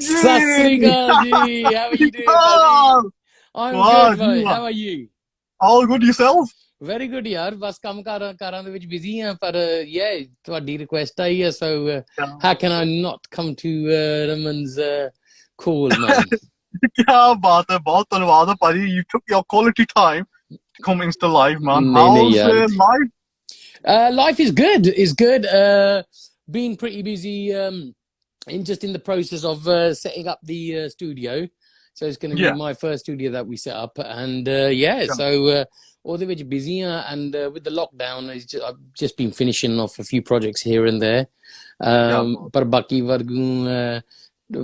Sat Sri Akal ji, how are you doing, buddy? I'm good, buddy. How are you? All good yourself? Very good, yaar. बस काम कारां दे विच busy हैं, पर yeah, ਤੁਹਾਡੀ request आई है, so how can I not come to Raman's call, man? क्या बात है, बहुत धन्यवाद है भाजी. You took your quality time to come Insta live, man. How's life? Life is good. It's good. Been pretty busy. Just in the process of setting up the studio, so it's going to be my first studio that we set up, and so all the way busy, and with the lockdown, I've just been finishing off a few projects here and there, but baki vargu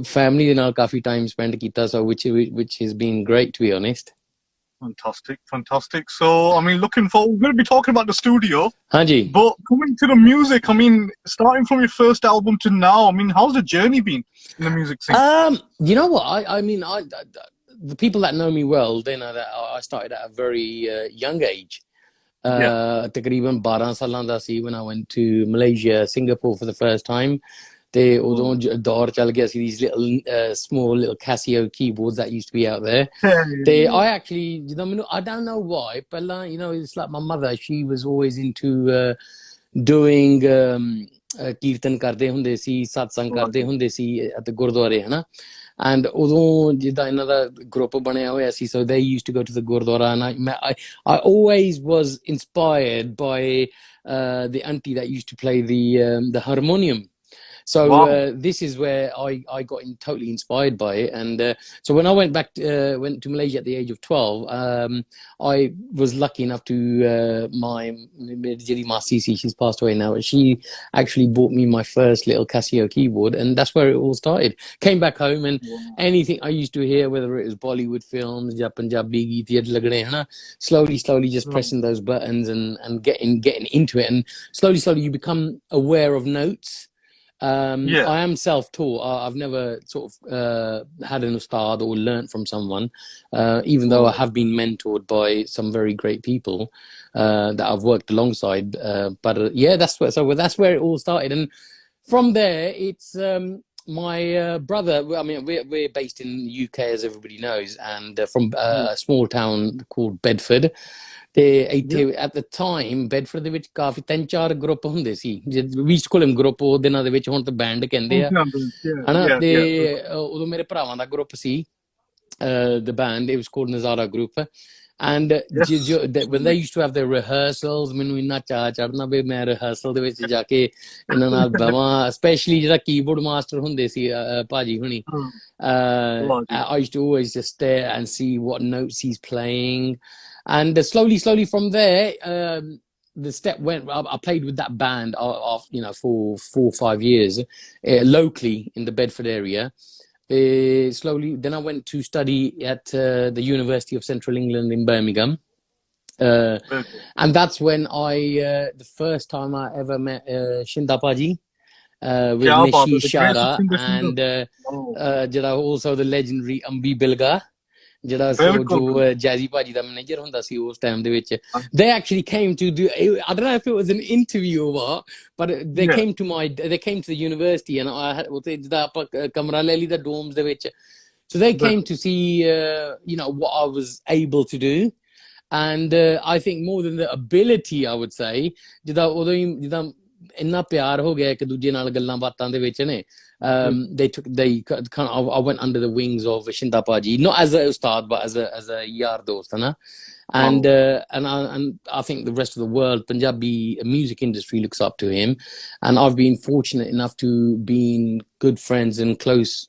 family naal kafi time spent kita, so which has been great, to be honest. Fantastic. So, I mean, looking forward, we're going to be talking about the studio. Hanji. But coming to the music, I mean, starting from your first album to now, I mean, how's the journey been in the music scene? You know what? I mean, the people that know me well, they know that I started at a very young age. Takriban 12 salan da si when I went to Malaysia, Singapore for the first time. They all these little small little Casio keyboards that used to be out there. I actually, I don't know why, but it's like my mother. She was always into doing kirtan karde hunde si, satsang karde hunde si at the gurdwara, hai na. And although another group banaya hoya si, so they used to go to the gurdwara, and I always was inspired by the auntie that used to play the harmonium. So this is where I got totally inspired by it, and so when I went to Malaysia at the age of 12, I was lucky enough to my Sisi, she's passed away now. She actually bought me my first little Casio keyboard, and that's where it all started. Came back home, and anything I used to hear, whether it was Bollywood films, Punjabi geet, slowly just pressing those buttons and getting into it, and slowly you become aware of notes. I am self-taught. I've never sort of had an ustad or learnt from someone, even though I have been mentored by some very great people that I've worked alongside. But that's where it all started, and from there it's my brother. I mean, we're based in the UK, as everybody knows, and from a small town called Bedford. At the time, Bedford ਦੇ ਵਿੱਚ ਕਾਫੀ 3-4 group ਹੁੰਦੇ ਸੀ. We used to call them group, ਉਹ ਦਿਨਾਂ ਦੇ ਵਿੱਚ ਹੁਣ ਤਾਂ band ਕਹਿੰਦੇ ਆ, ਹਨਾ. ਤੇ ਉਦੋਂ ਮੇਰੇ ਭਰਾਵਾਂ ਦਾ ਗਰੁੱਪ ਸੀ, the band, it was called Nazara Group, and when they used to have their rehearsals, ਮੈਨੂੰ ਇੰਨਾ ਚਾਅ ਚੜ੍ਹਨਾ ਵੀ ਮੈਂ rehearsal ਦੇ ਵਿੱਚ ਜਾ ਕੇ ਇਹਨਾਂ ਨਾਲ ਬਵਾਂ, especially ਜਿਹੜਾ keyboard master ਹੁੰਦੇ ਸੀ ਭਾਜੀ ਹੁਣੀ. I used to always just stare and see what notes he's playing. And slowly from there, the step went. I played with that band, for 4 or 5 years, locally in the Bedford area. Slowly, then I went to study at the University of Central England in Birmingham, and that's when the first time I ever met Shinda Paji with Nishi Shara, and also the legendary Ambi Bilga. ਜਿਹੜਾ ਜੋ Jazzy ਭਾਜੀ ਦਾ manager ਹੁੰਦਾ ਸੀ ਉਸ time ਦੇ ਵਿੱਚ. They actually came to do, I don't know if it was an interview or what, but they came to the university, and I had ਜਿੱਦਾਂ ਆਪਾਂ ਕਮਰਾ ਲੈ ਲਈ ਦਾ dorms ਦੇ ਵਿੱਚ, so they came to see what I was able to do, and I think more than the ability, I would say, ਜਿੱਦਾਂ ਉਦੋਂ ਹੀ ਜਿੱਦਾਂ ਇੰਨਾ ਪਿਆਰ ਹੋ ਗਿਆ ਇੱਕ ਦੂਜੇ ਨਾਲ ਗੱਲਾਂ ਬਾਤਾਂ ਦੇ ਵਿੱਚ ਨੇ. I went under the wings of Shinda Paji, not as a ustad, but as a yar dost, and I think the rest of the world, Punjabi music industry looks up to him, and I've been fortunate enough to be good friends and close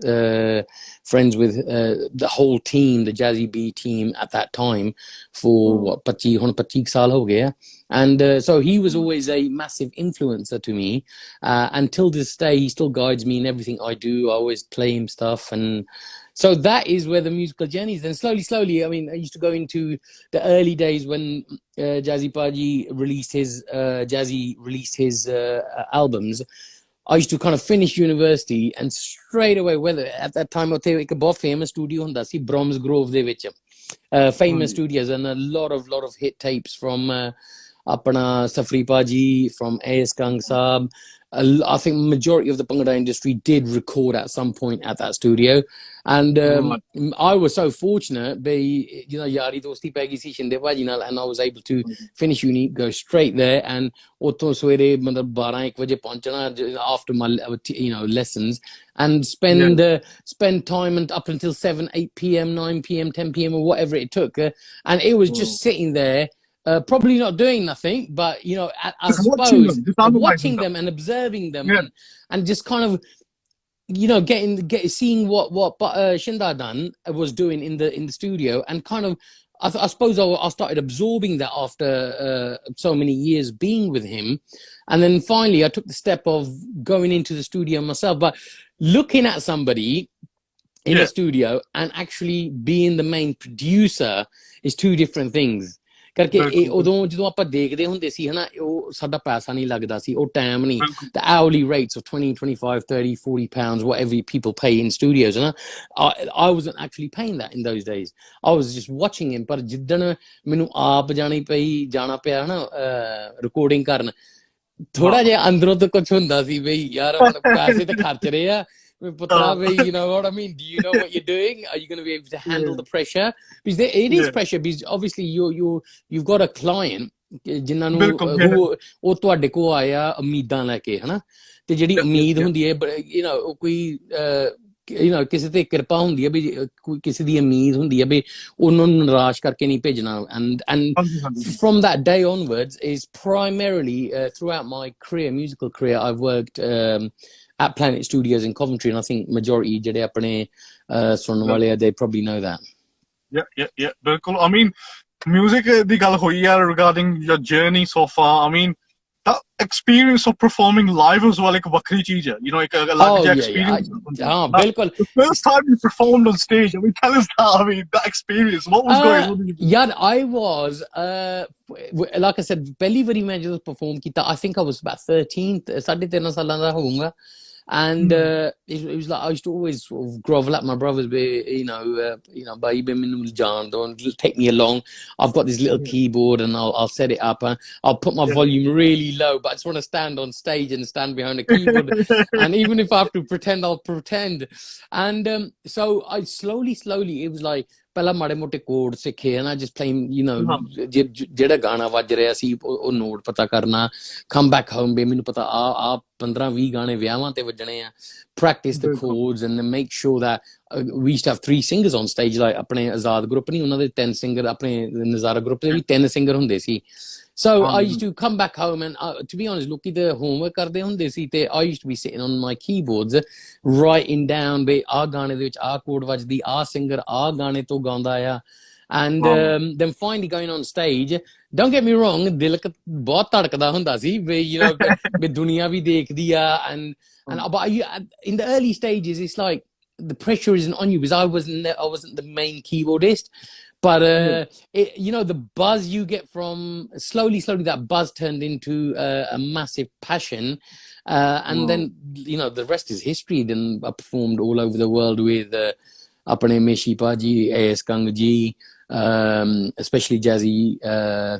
friends with the whole team, the Jazzy B team at that time for what 25 saal ho gaya. And so he was always a massive influencer to me. Until this day, he still guides me in everything I do. I always play him stuff. And so that is where the musical journey is. And slowly, I mean, I used to go into the early days when Jazzy Paji released his albums. I used to kind of finish university and straight away, whether at that time, I think a famous studio hunda si Brahms Grove de vich. Famous studios and a lot of hit tapes from Apana Safri Paji, from A.S. Kang Saab. I think majority of the Bhangra industry did record at some point at that studio. And I was so fortunate, Yari Dosti Pegi si Shinde Paji nal, and I was able to finish uni, go straight there, and auto swere 12 baje pahunchana after my lessons, and spend time and up until 7, 8 p.m, 9 p.m, 10 p.m, or whatever it took, and it was just sitting there. Probably not doing nothing, but I suppose watching them and observing them, and just kind of seeing what Shinda Dan was doing in the studio, and kind of I suppose I started absorbing that after so many years being with him, and then finally I took the step of going into the studio myself. But looking at somebody in the studio and actually being the main producer is two different things. ਕਰਕੇ ਉਦੋਂ ਜਦੋਂ ਆਪਾਂ ਦੇਖਦੇ ਹੁੰਦੇ ਸੀ ਹਨਾ ਉਹ ਸਾਡਾ ਪੈਸਾ ਨਹੀਂ ਲੱਗਦਾ ਸੀ ਉਹ ਟਾਈਮ ਨਹੀਂ the hourly rates of 20 25 30 40 pounds whatever people pay in studios and I wasn't actually paying that in those days. I was just watching him, ਪਰ ਜਿੱਦਣ ਮੈਨੂੰ ਆਪ ਜਾਣਾ ਪਿਆ ਹਨਾ ਰਿਕਾਰਡਿੰਗ ਕਰਨ ਥੋੜਾ ਜਿਹਾ ਅੰਦਰੋਂ ਤਾਂ ਕੁਝ ਹੁੰਦਾ ਸੀ ਬਈ ਯਾਰ ਪੈਸੇ ਤਾਂ ਖਰਚ ਰਹੇ ਆ Putra, you know what I mean? Do you know what you're doing? Are you going to be able to handle the pressure? Because it is pressure. Because obviously you've got a client ਜਿਨ੍ਹਾਂ ਨੂੰ ਉਹ ਤੁਹਾਡੇ ਕੋਲ ਆਇਆ ਉਮੀਦਾਂ ਲੈ ਕੇ ਹਨਾ ਤੇ ਜਿਹੜੀ ਉਮੀਦ ਹੁੰਦੀ ਹੈ ਕੋਈ ਕਿਸੇ ਤੇ ਕਿਰਪਾ ਹੁੰਦੀ ਹੈ ਵੀ ਕੋਈ ਕਿਸੇ ਦੀ ਉਮੀਦ ਹੁੰਦੀ ਹੈ ਵੀ ਉਹਨਾਂ ਨੂੰ ਨਿਰਾਸ਼ ਕਰਕੇ ਨਹੀਂ ਭੇਜਣਾ and from that day onwards is primarily throughout my musical career I've worked at Planet Studios in Coventry, and I think majority ਜਿਹੜੇ ਆਪਣੇ ਸੁਣਨ ਵਾਲੇ they probably know that. Yeah, ਬਿਲਕੁਲ. I mean, music ਦੀ ਗੱਲ ਹੋਈ ਆ regarding your journey so far. I mean, that experience of performing live as well, ਇੱਕ ਵੱਖਰੀ ਚੀਜ਼ ਹੈ. ਇੱਕ ਅਲੱਗ ਜਿਹਾ experience. ਬਿਲਕੁਲ. The first time you performed on stage, I mean, tell us that. I mean, that experience. What was going on? Yeah, I was, like I said, ਪਹਿਲੀ ਵਾਰੀ ਮੈਂ ਜਦੋਂ perform ਕੀਤਾ, I think I was about 13, 13 ਸਾਲਾਂ ਦਾ ਹੋਊਂਗਾ. And it was like I used to always sort of grovel at my brothers, baby, don't take me along. I've got this little keyboard and I'll set it up and I'll put my volume really low, but I just want to stand on stage and stand behind a keyboard. And even if I have to pretend, I'll pretend. And so I slowly, it was like, ਪਹਿਲਾਂ ਮਾੜੇ ਮੋਟੇ code ਸਿੱਖੇ and I just playing ਜਿਹੜਾ ਗਾਣਾ ਵੱਜ ਰਿਹਾ ਸੀ ਉਹ note ਪਤਾ ਕਰਨਾ come back home ਵੀ ਮੈਨੂੰ ਪਤਾ ਆ 15-20 ਗਾਣੇ ਵਿਆਹਾਂ ਤੇ ਵੱਜਣੇ ਆ practice the chords and then make sure that we used to have 3 singers on stage like ਆਪਣੇ ਆਜ਼ਾਦ ਗਰੁੱਪ ਨਹੀਂ ਉਹਨਾਂ ਦੇ 10 ਸਿੰਗਰ ਆਪਣੇ ਨਜ਼ਾਰਾ ਗਰੁੱਪ ਦੇ ਵੀ 3 ਸਿੰਗਰ ਹੁੰਦੇ ਸੀ. So I used to come back home and to be honest, look, the homework ਕਰਦੇ ਹੁੰਦੇ ਸੀ ਤੇ I used to be sitting on my keyboards writing down ਵੀ ਆ ਗਾਣੇ ਦੇ ਵਿੱਚ ਆ ਕੋਡ ਵੱਜਦੀ ਆ ਸਿੰਗਰ ਆ ਗਾਣੇ ਤੋਂ ਗਾਉਂਦਾ ਆ and then finally going on stage, don't get me wrong, ਦਿਲ ਬਹੁਤ ਧੜਕਦਾ ਹੁੰਦਾ ਸੀ ਵੀ ਵੀ ਦੁਨੀਆ ਵੀ ਦੇਖਦੀ ਆ and but in the early stages it's like the pressure isn't on you because I wasn't the main keyboardist. But the buzz you get from slowly that buzz turned into a massive passion, and then the rest is history. Then I performed all over the world with Apane Meshi Paji, A.S. Kangaji, especially Jazzy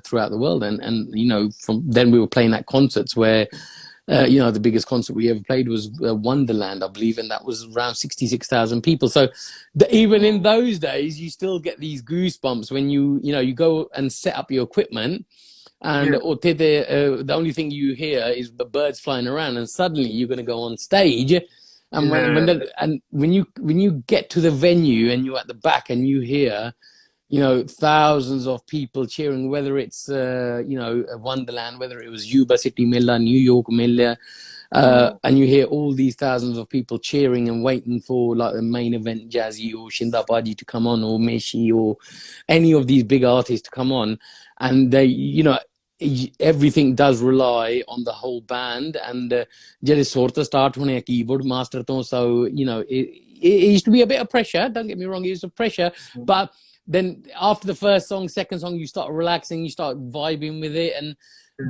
throughout the world, and from then we were playing at concerts where. The biggest concert we ever played was Wonderland, I believe, and that was around 66,000 people. So even in those days, you still get these goosebumps when you go and set up your equipment, and the only thing you hear is the birds flying around, and suddenly you're going to go on stage, and when you get to the venue and you're at the back and you hear you know, thousands of people cheering, whether it's, you know, Wonderland, whether it was Yuba City Miller, New York Miller, Wow. and you hear all these thousands of people cheering and waiting for like the main event, Jazzy or Shindabaji to come on, or Meshi, or any of these big artists to come on. And they, you know, everything does rely on the whole band. And ਜਿਹੜੇ ਸੁਰ ਤੋਂ start ਹੋਣੇ keyboard master ਤੋਂ, so you know, it used to be a bit of pressure, don't get me wrong, it was a pressure, but then after the first song, second song, you start relaxing, you start vibing with it. And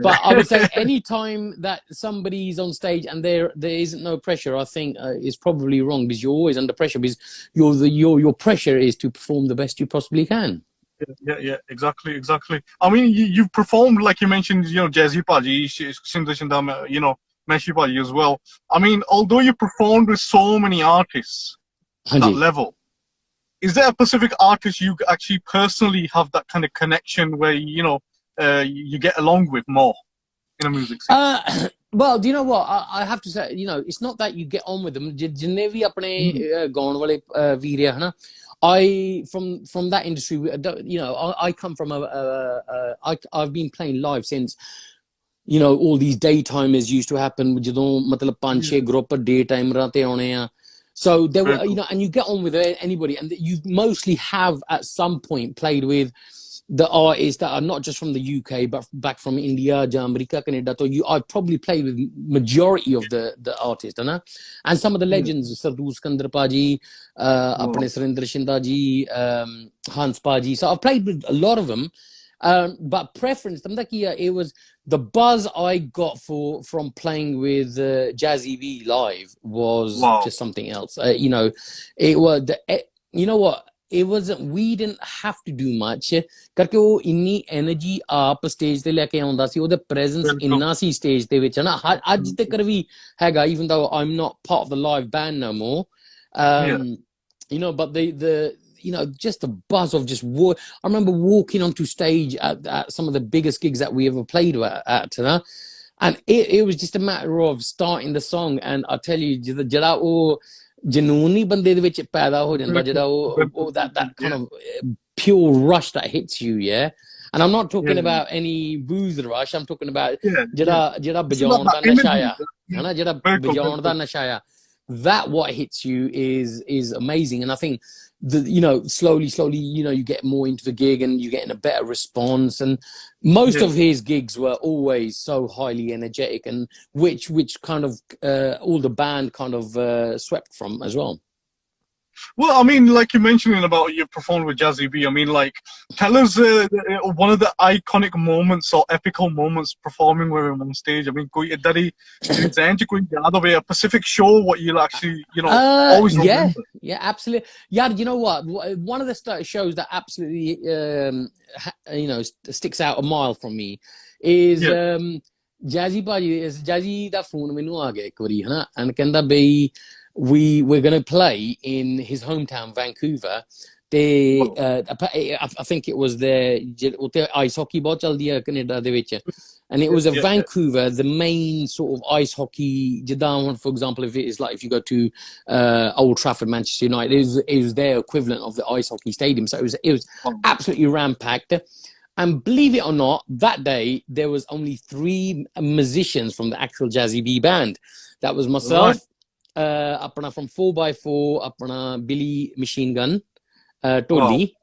but I would say any time that somebody's on stage and there isn't no pressure, I think is probably wrong, because you're always under pressure, because your pressure is to perform the best you possibly can. Yeah, exactly. I mean, you've performed, like you mentioned, you know, Jazzy Paji, Shinda, you know, Meshi Paji as well. I mean, although you performed with so many artists at that level, is there a specific artist you actually personally have that kind of connection where, you know, you get along with more in a music scene? Well, do you know what? I have to say, you know, it's not that you get on with them. जिन्ने भी अपने गाने वाले वीर है ना, I from that industry, you know, I come from I've been playing live since, you know, all these daytimers used to happen. ਜਦੋਂ मतलब 5-6 group daytime ਰਾਤੇ ਆਉਣੇ ਆ. So there were, you know, and you get on with anybody, and you mostly have at some point played with the artists that are not just from the UK, but back from India, America, Canada. So I've probably played with majority of the artists, and some of the legends, Sardu Skandar Paji, apne Surinder Shinda ji, Hans Paji. So I've played with a lot of them. But preference, it was the buzz I got from playing with Jazzy B live was just something else. You know, it was you know what? It wasn't. We didn't have to do much. Karke wo inni energy aap stage te leke aunda si. Ode presence inna si stage te vich na. Aj tak vi hega, even though I'm not part of the live band no more. You know, but the you know, just the buzz of just I remember walking onto stage at some of the biggest gigs that we ever played at, and it was just a matter of starting the song, and I tell you, jada o janooni bande de vich paida ho janda, jada that kind of pure rush that hits you, yeah. And I'm not talking about any booze rush. I'm talking about jada bajaun da nashaya, है ना, jada bajaun da nashaya. That what hits you is amazing. And I think you know, slowly, you know, you get more into the gig and you get in a better response. And most of his gigs were always so highly energetic, and which kind of all the band kind of swept from as well. Well, I mean, like you mentioned about you performed with Jazzy B. I mean, like, tell us one of the iconic moments or epical moments performing with him on stage. I mean, a Pacific show, what you'll actually, you know, always remember. Yeah, absolutely. Yeah, you know what? One of the shows that absolutely, you know, sticks out a mile from me is Jazzy da phone menu aa gaya ek wari, hai na, and kenda bhai we're going to play in his hometown, Vancouver. I think it was there. Ice hockey bahut chaldi hai Canada de vich, and it was Vancouver, the main sort of ice hockey. For example, if you go to Old Trafford, Manchester United, it was their equivalent of the ice hockey stadium. So it was absolutely ram-packed. And believe it or not, that day there was only 3 musicians from the actual Jazzy B band. That was myself. Apna from 4x4, apna Billy Machine Gun, Tolly,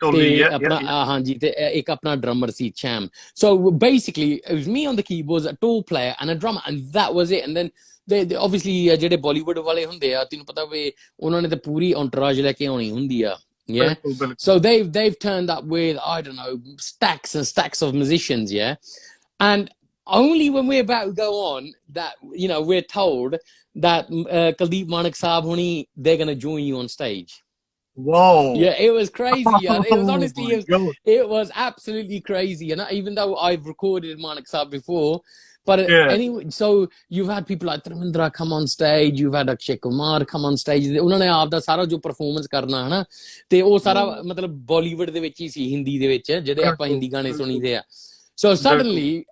ek apna drummer si Cham. So basically, it was me on the keyboards, a tall player, and a drummer, and that was it. And then they obviously jehde Bollywood wale hunde a, tinu pata ve unhone te puri entourage leke auni hundi a. Yeah, so they've turned up with, I don't know, stacks and stacks of musicians, yeah, and only when we're about to go on that, you know, we're told that Kuldeep Manik Saab Honi, they're going to join you on stage. Whoa. Yeah, it was crazy. It was honestly, it was absolutely crazy. And even though I've recorded Manik Saab before, but anyway, so you've had people like Dharmendra come on stage, you've had Akshay Kumar come on stage. उन्होंने आपदा सारा जो performance करना है ना, ते वो सारा मतलब Bollywood दे विच ही सी, हिंदी दे विच, जेडे आपां हिंदी गाने सुनी दे आ. So suddenly,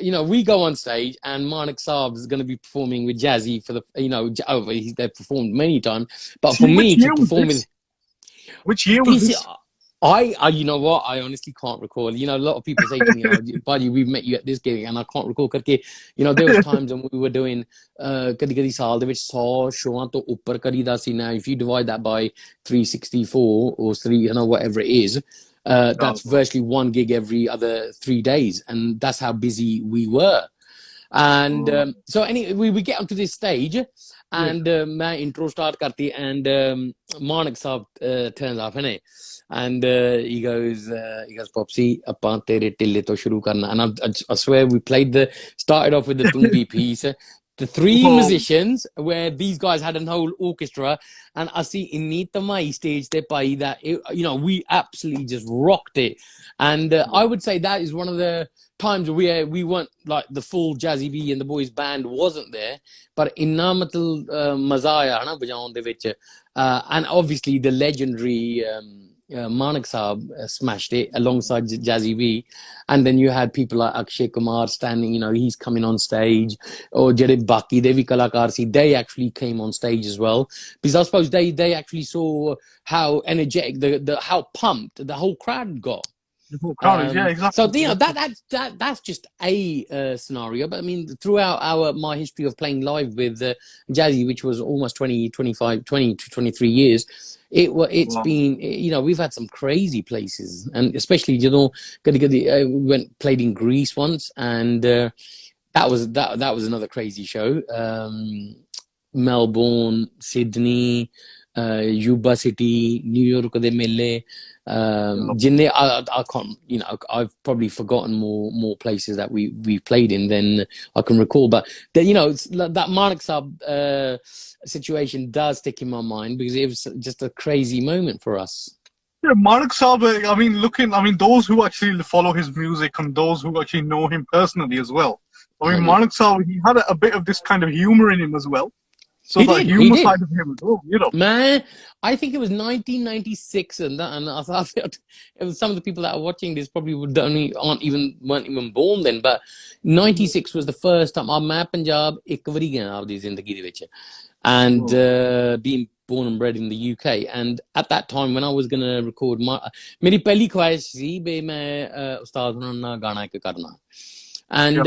you know, we go on stage and Manik Saab is going to be performing with Jazzy for the, you know, they've performed many times, but for me to perform with... Which year was this? You know what? I honestly can't recall. You know, a lot of people say to me, "Oh, buddy, we've met you at this gig," and I can't recall. Because, you know, there was times when we were doing, kadi saal de vich 100 shows to upar karida si. Now, if you divide that by 364 or three, you know, whatever it is, that's virtually one gig every other 3 days, and that's how busy we were. And so anyway, we get onto this stage, and my intro start karti, and Manik Saab turns up, and he goes, Popsy, appan tere tille to shuru karna. And I swear we started off with the Tumbi piece. The three musicians, where these guys had a whole orchestra, and I see in Nitamai stage they play that, you know, we absolutely just rocked it. And I would say that is one of the times where we weren't like the full Jazzy B and the boys band wasn't there, but Inamatul Mazaya, and obviously the legendary Manik Saab smashed it alongside Jazzy B, and then you had people like Akshay Kumar standing, you know, he's coming on stage, or Jere Baki, Devi Kalakarsi, they actually came on stage as well, because I suppose they actually saw how energetic, how pumped the whole crowd got. Yeah, exactly. So you know that's just a scenario, but I mean throughout my history of playing live with Jazzy, which was almost 20 to 23 years, it's been, you know, we've had some crazy places, and especially, you know, we played in Greece once, and that was another crazy show. Melbourne, Sydney, Yuba City, New York de Mele. I can't, you know, I've probably forgotten more places that we've played in than I can recall, but you know, that Manik Saab situation does stick in my mind, because it was just a crazy moment for us. Yeah, Manik Saab, I mean, those who actually follow his music and those who actually know him personally as well. I mean, Manik Saab, he had a bit of this kind of humor in him as well. So the humor side of him, you know. Man, I think it was 1996, and I thought it was, some of the people that are watching this probably weren't even born then. But 96 was the first time I'm Punjab ek wari gaya aapdi zindagi de vich, and being born and bred in the UK. And at that time, when I was gonna record meri pehli khwahish si be main ustad na gana ek karna, and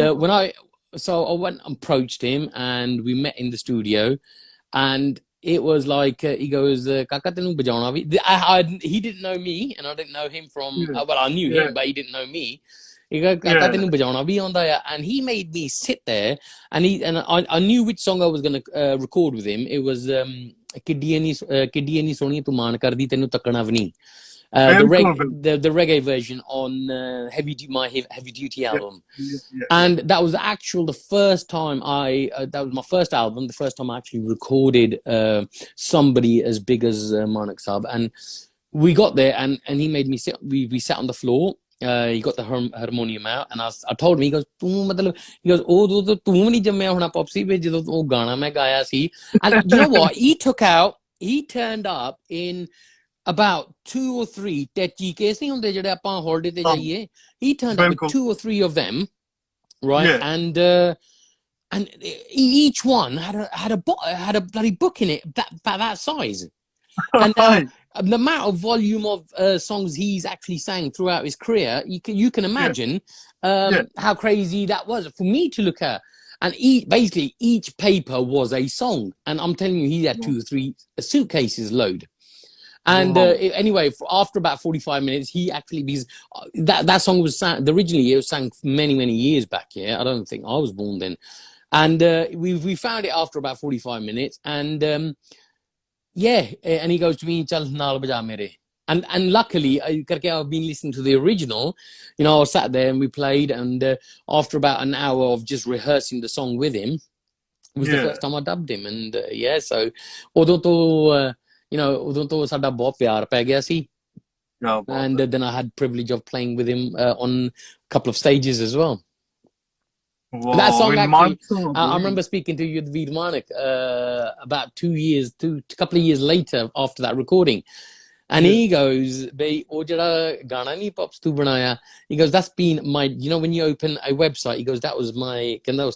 So I went and approached him, and we met in the studio, and it was like, he goes, Kaka tenu bajauna bhi. He didn't know me, and I didn't know him from, well, I knew him, but he didn't know me. He goes, Kaka tenu bajauna bhi aunda hai. And he made me sit there, and I knew which song I was going to record with him. It was Kiddiye ni soni tu maan kardi tenu takana vni. The reggae version on my heavy duty album, and that was the first time that was my first album, the first time I actually recorded somebody as big as Manik Saab. And we got there, and he made me sit. We sat on the floor. He got the harmonium out, and I told him, he goes, oh, tu nahi jammaya hona Popsy pe jadon oh gana main gaya si. And you know what, he turned up in about 2 or 3 techie case nahi hunde jehde apan holiday te jaiye. He turned up with 2 or 3 of them, right? And each one had a bloody book in it that size. And the amount of volume of songs he's actually sang throughout his career, you can imagine how crazy that was for me to look at. And basically each paper was a song, and I'm telling you, he had 2 or 3 suitcases load. And anyway, after about 45 minutes, he actually, because that song was sang, originally it was sang many years back here. I don't think I was born then. And we found it after about 45 minutes. And and he goes to me, Chal naal baja mere. And luckily, I've been listening to the original. You know, I sat there and we played. And after about an hour of just rehearsing the song with him, it was the first time I dubbed him. And so, although to, you know, uਦੋਂ ਤੋਂ ਸਾਡਾ ਬਹੁਤ ਪਿਆਰ ਪੈ ਗਿਆ ਸੀ. And then I had privilege of playing with him on a couple of stages as well. Wow, that song actually, I remember speaking to Yudhvir Manik about a couple of years later after that recording. And he goes, Pops tu banaya. He goes, that's been my, you know, when you open a website, he goes, that was my, he goes,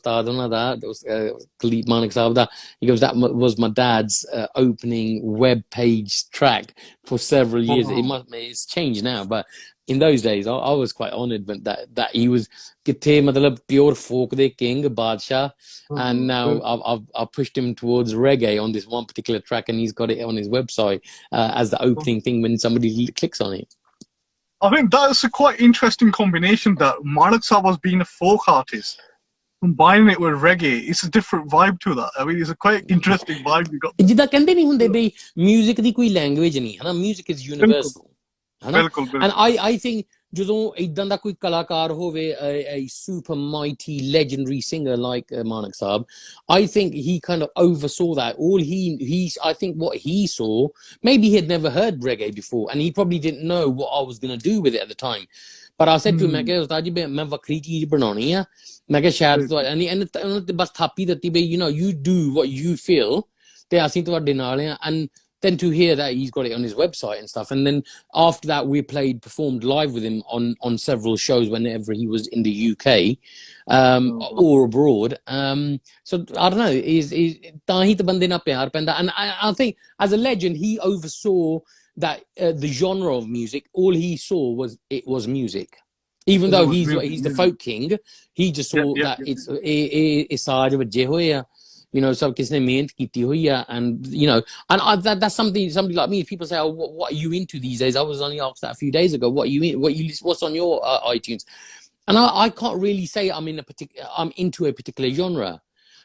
that was my dad's opening web page track for several years. It's changed now, but in those days, I was quite honored that he was pure folk the king, Badshah. And now I've pushed him towards reggae on this one particular track, and he's got it on his website as the opening thing when somebody clicks on it. I think that's a quite interesting combination, that Manak Sahib was being a folk artist, combining it with reggae. It's a different vibe to that. I mean, it's a quite interesting vibe you got. ਜਿੱਦਾਂ ਕਹਿੰਦੇ ਨਹੀਂ ਹੁੰਦੇ ਬਈ music ਦੀ ਕੋਈ language ਨਹੀਂ ਹੈ ਨਾ, music is universal. And I think ਜਦੋਂ ਇਦਾਂ ਦਾ ਕੋਈ ਕਲਾਕਾਰ ਹੋਵੇ, a super mighty legendary singer like Manak Sahib, I think he kind of oversaw that. I think what he saw, maybe he had never heard reggae before, and he probably didn't know what I was going to do with it at the time. But I said to him, मैं ਵੱਖਰੀ ਚੀਜ਼ ਬਣਾਉਣੀ ਆ, ਮੈਂ ਕਿਹਾ ਸ਼ਾਇਦ ਉਹਨਾਂ ਤੇ ਬਸ ਥਾਪੀ ਦਿੱਤੀ ਬਈ, you know, you do what you feel, ਤੇ ਅਸੀਂ ਤੁਹਾਡੇ ਨਾਲ ਆ. And then to hear that he's got it on his website and stuff, and then after that we performed live with him on several shows whenever he was in the UK or abroad. So I don't know, and I think as a legend he oversaw that the genre of music. All he saw was music. Even though he's the folk king, he just saw that it's you know, sab kisne mehnat kiti hui hai, and you know, and that's somebody like me. People say, oh, what are you into these days? I was only asked that a few days ago. What's on your iTunes? And I can't really say I'm into a particular genre,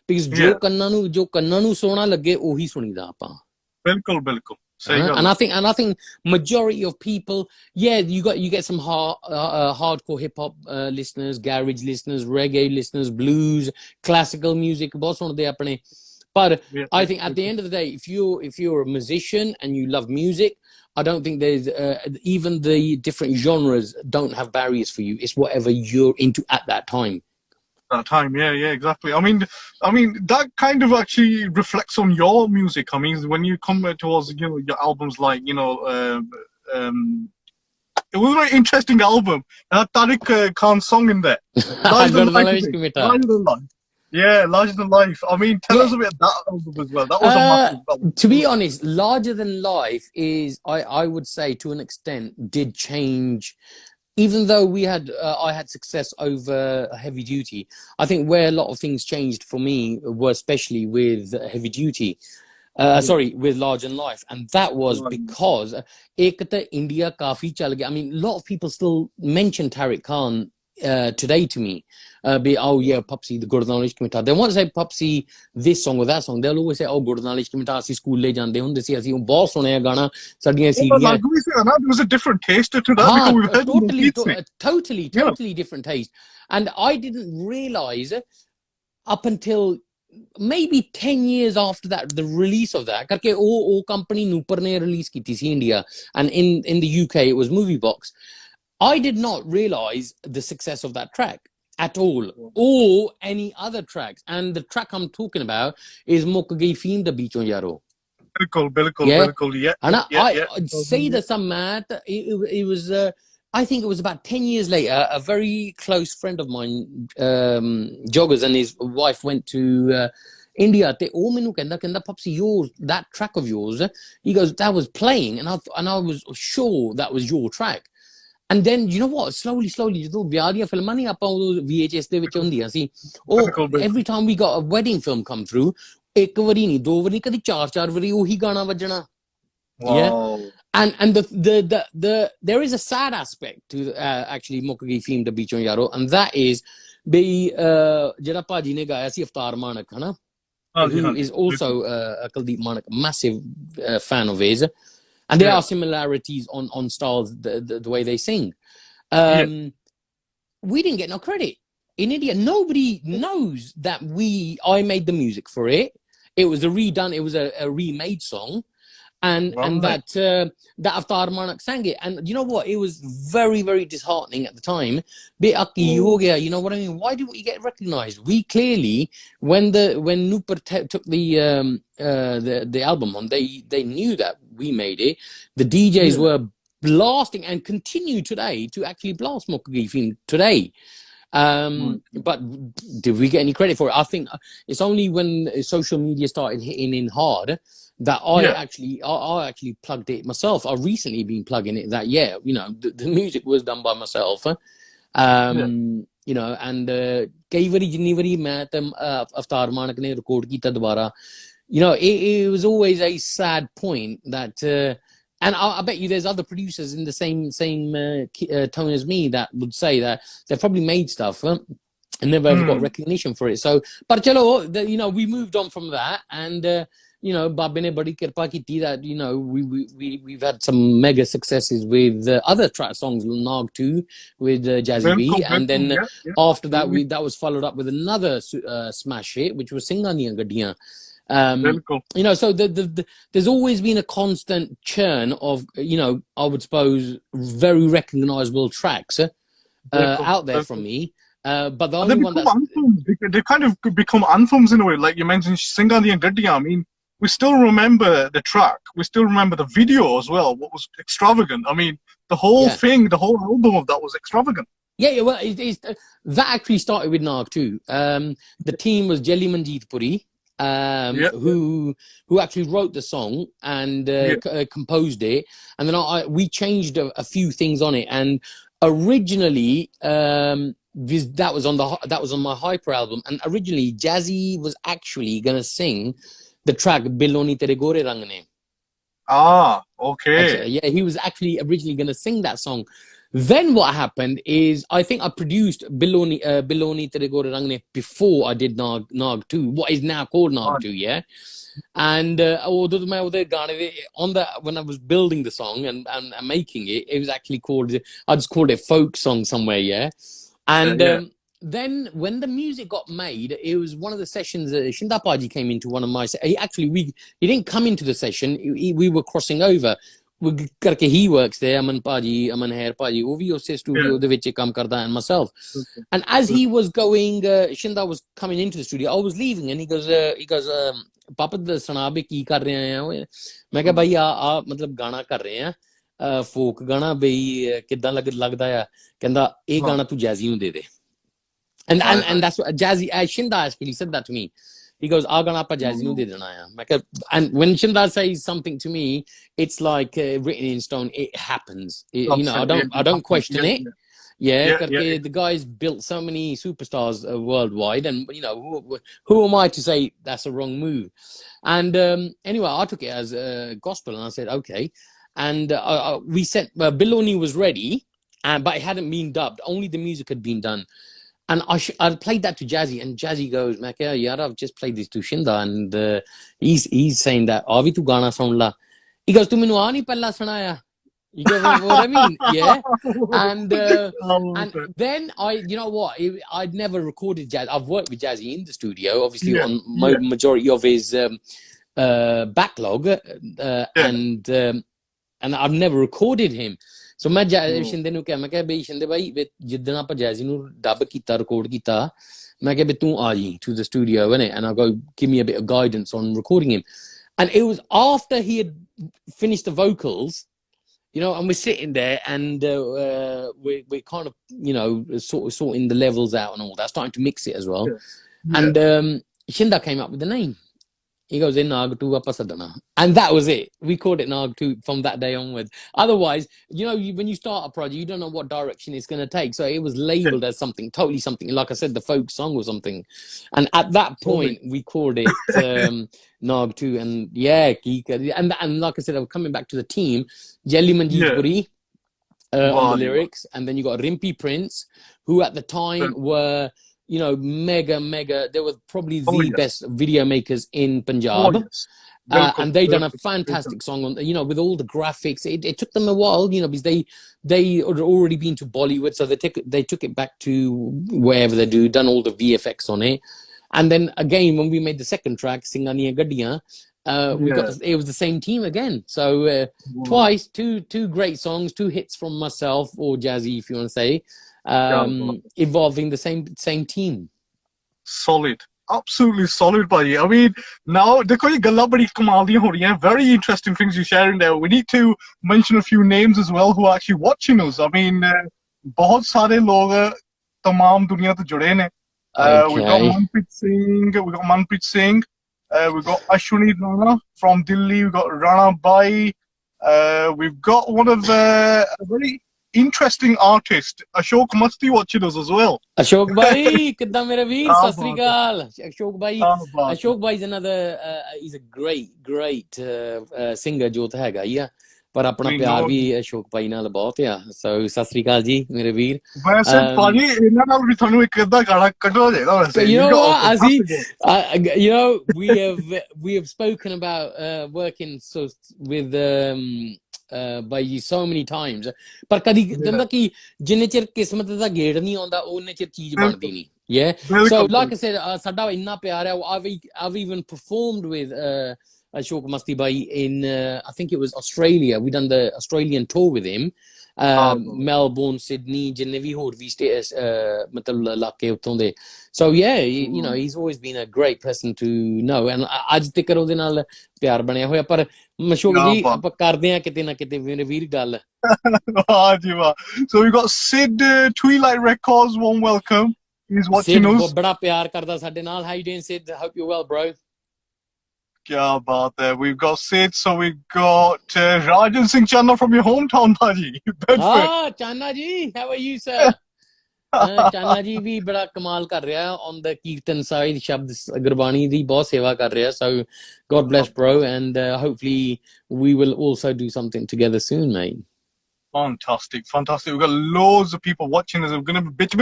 because jo kanna nu sona lage ohi sunida apa. Bilkul. And I think majority of people, you get some hardcore hip hop listeners, garage listeners, reggae listeners, blues, classical music. But I think at the end of the day, if you're a musician and you love music, I don't think there's even the different genres don't have barriers for you. It's whatever you're into at that time. Exactly. I mean that kind of actually reflects on your music. I mean, when you come towards, you know, your albums, like, you know, it was a very interesting album. Tariq Khan's song in there, Larger Than Life. Yeah, Larger Than Life. I mean, tell us a bit about that album as well. That was a massive album. To be honest, Larger Than Life is, I would say, to an extent, did change. Even though I had success over Heavy Duty, I think where a lot of things changed for me were especially with Heavy Duty. With Larger Than Life, and that was because India kafi chal gaya. I mean, a lot of people still mention Tariq Khan today to me. Popsy, the Gurdana Ishq Mita. They won't say Popsy this song or that song. They'll always say, Gurdana Ishq Mita, asi school le jande hunde si, asi boss sunaya gana sadiyan CDs. There was a different taste to that. Totally different taste. And I didn't realize up until maybe 10 years after that, the release of that, karke o company Nupar ne release ki thi India, and in the UK it was Movie Box. I did not realize the success of that track at all, or any other tracks. And the track I'm talking about is Muk Gayi Feem Da Beechon Yaro. Bilkul, yeah. And I say that some mad, it was, I think it was about 10 years later, a very close friend of mine, Joggers, and his wife went to India. Te oh menu kenda Popsy, that track of yours, he goes, that was playing, and I was sure that was your track. And then, you know what, slowly, ਜਦੋਂ ਵਿਆਹ ਦੀਆਂ ਫਿਲਮਾਂ ਨਹੀਂ ਆਪਾਂ ਉਹ VHS ਦੇ ਵਿੱਚ ਹੁੰਦੀਆਂ ਸੀ, every time we got a wedding film come through, ਇੱਕ ਵਾਰੀ ਨਹੀਂ, ਦੋ ਵਾਰੀ, ਕਦੀ ਚਾਰ ਵਾਰੀ ਉਹੀ ਗਾਣਾ ਵੱਜਣਾ. And there is a sad aspect to actually Muk Gayi Feem Da Beechon Yaro, and that is ਬਈ ਜਿਹੜਾ ਭਾਜੀ ਨੇ ਗਾਇਆ ਸੀ ਅਵਤਾਰ ਮਾਨਕ, ਹਨਾ, who is also a Kuldeep Manak, massive fan of his. And there are similarities on styles, the way they sing. We didn't get no credit in India. Nobody knows that I made the music for it. It was a redone, it was a remade song. and Right. that Avtar Manak sang it. And you know what? It was very, very disheartening at the time. Bit aki ho gaya, you know what I mean? Why didn't we get recognized? We clearly, when Nooper took the album on, they knew that we made it. The DJs Yeah. were blasting and continue today to actually blast Mokagi film today. Right. But did we get any credit for it? I think it's only when social media started hitting in hard that I Yeah. actually plugged it myself. I've recently been plugging it that, yeah, you know, the music was done by myself. Yeah. You know, and कई बारी जितनी बारी मैं तम अवतार मानक ने record किया दोबारा, you know, it was always a sad point that and I bet you there's other producers in the same tone as me that would say that they've probably made stuff and never ever got recognition for it. So, but chalo, you know, we moved on from that, and you know, Babe ne badi kirpa ki that, you know, we've had some mega successes with other track songs, Nag 2 with Jazzy B, Bilkul, and then yeah, yeah, after that absolutely. that was followed up with another smash hit, which was Singa Niyan Gaddiyan. Bilkul. You know, so there's always been a constant churn of, you know, I would suppose very recognizable tracks out there from me. But the And they only one become that's anthems. They kind of become anthems in a way. Like you mentioned, Singani and Gaddiya. I mean, we still remember the track. We still remember the video as well. What was extravagant. I mean, the whole thing, the whole album of that was extravagant. Yeah, well, that actually started with Nag too. The team was Jelly Manjeet Puri, who actually wrote the song and composed it, and then we changed a few things on it. And originally, that was on my Hyper album, and originally Jazzy was actually gonna sing the track Biloni Tere Gore Rang Ne. Ah, okay. Yeah, he was actually originally gonna sing that song. Then what happened is I think I produced Biloni Tere Gore Rang Ne before I did Nag 2, what is now called Nag 2, yeah. And on when I was building the song and making it, it was actually I just called it folk song somewhere, yeah. And then when the music got made, it was one of the sessions Shinda Paji came into one of my he didn't come into the session, we were crossing over. He works there, Aman Paji, Aman Hair Paji, wo bhi usse studio de vich kam karda, and myself. And as he was going, Shinda was coming into the studio, I was leaving, and he goes Papa the sanabe ki kar rahe hain? Main kha bhai aap matlab gana kar rahe hain, folk gana bhai kidan lagda hai? Kehda eh gana tu Jazzy nu de de. And that's what Jazzy Shinda actually said that to me. He goes, "Agana pa Jazzy nu de dena hai." And when Shinda says something to me, it's like written in stone. It happens. You know, I don't question it. Yeah, the guy's built so many superstars worldwide, and you know, who am I to say that's a wrong move? And anyway, I took it as gospel, and I said, okay. And we sent Biloni was ready, but it hadn't been dubbed. Only the music had been done. And I played that to Jazzy, and Jazzy goes, "Maka, yaar, I've just played this to Shinda," and he's saying that, "Avi tu gana sun la." He goes, "Tu minu aani palla sunaya." You get what I mean? Yeah. And then you know what? I'd never recorded Jazzy. I've worked with Jazzy in the studio, obviously on majority of his backlog, and I've never recorded him. So मैं शिंदे नु क्या मैं कहा भाई शिंदे भाई जिद्दन आप Jazzy नु dub कीता रिकॉर्ड कीता मैं कहा तू आ जी to the studio, innit? And I'll go give me a bit of guidance on recording him. And it was after he had finished the vocals, you know, and we're sitting there and we're kind of, you know, sorting the levels out and all that, starting to mix it as well. And Shinda came up with the name. He goes in Nag 2 Pasadana. And that was it. We called it Nag 2 from that day onwards. Otherwise, you know, when you start a project, you don't know what direction it's going to take. So it was labeled as something, like I said, the folk song or something. And at that point, we called it Nag 2. And yeah, and like I said, I was coming back to the team, Jelly Manjeet Puri on the lyrics. And then you got Rimpy Prince, who at the time were, you know, mega, they were probably the best video makers in Punjab. And they done a fantastic song on, you know, with all the graphics. It took them a while, you know, because they had already been to Bollywood, so they took it back to wherever they done all the VFX on it. And then again, when we made the second track, Singani Gaddiyan, it was the same team again. So twice, two great songs, two hits from myself or Jazzy, if you want to say, involving the same team. Solid. Absolutely solid, buddy. I mean, now देखो ये गल्ला बड़ी कमाल दी हो रही हैं. Very interesting things you're sharing there. We need to mention a few names as well who are actually watching us. I mean, बहुत सारे लोग तमाम दुनिया तो जुड़े ने. We got Manpreet Singh. We got Ashwini Rana from Delhi. We got Rana Bai. We've got one of a very interesting artist, Ashok Masti, watching us as well. Ashok Bhai, kidda mera veer, sat sri akal. Ashok Bhai, Ashok Bhai is another, he's a great singer jo tha hega hi, par apna pyar bhi Ashok Bhai naal bahut hai. So sat sri akal ji, mere veer. वैसे पाजी इन्हां नाल भी थानू एक अद्धा गाना कड्ढो जाएगा वैसे. You know what, you know, we have spoken about working with by so many times, पर कदी कहंदा कि जिन्ने चिर किस्मत दा गेड़ नहीं आंदा उन्ने चिर चीज बनदी नहीं. Yeah, so like I said, साडा इन्ना प्यार है. I've even performed with Ashok Masti Bhai in I think it was Australia. We done the Australian tour with him. Melbourne, Sydney, जिन्ने भी होर भी status मतलब इलाके उत्थों दे. So yeah, you know, he's always been a great person to know, and आज तक ਉਹਦੇ ਨਾਲ ਪਿਆਰ ਬਣਿਆ ਹੋਇਆ. ਪਰ ਮਸ਼ੂਕ ਜੀ ਆਪਾਂ ਕਰਦੇ ਆ ਕਿਤੇ ਨਾ ਕਿਤੇ ਮੇਰੇ ਵੀਰ ਗੱਲ. ਵਾਹ ਜੀ ਵਾਹ. So we got Sid, Twilight Records, warm welcome. He's watching us. Sid ਬੜਾ ਪਿਆਰ ਕਰਦਾ ਸਾਡੇ ਨਾਲ. How you doing, Sid? I hope you're well, bro. Kya baat hai. We've got Sid, so we've got Rajan Singh Channa from your hometown, Bhaji. Channa ji, how are you, sir? Channa ji भी बड़ा कमाल कर रहा है on the कीर्तन side, शब्द गुरबाणी दी बहुत सेवा कर रहा है. So God bless, bro, and hopefully we will also do something together soon, mate. Fantastic. We've got loads of people watching us. We're going to bitch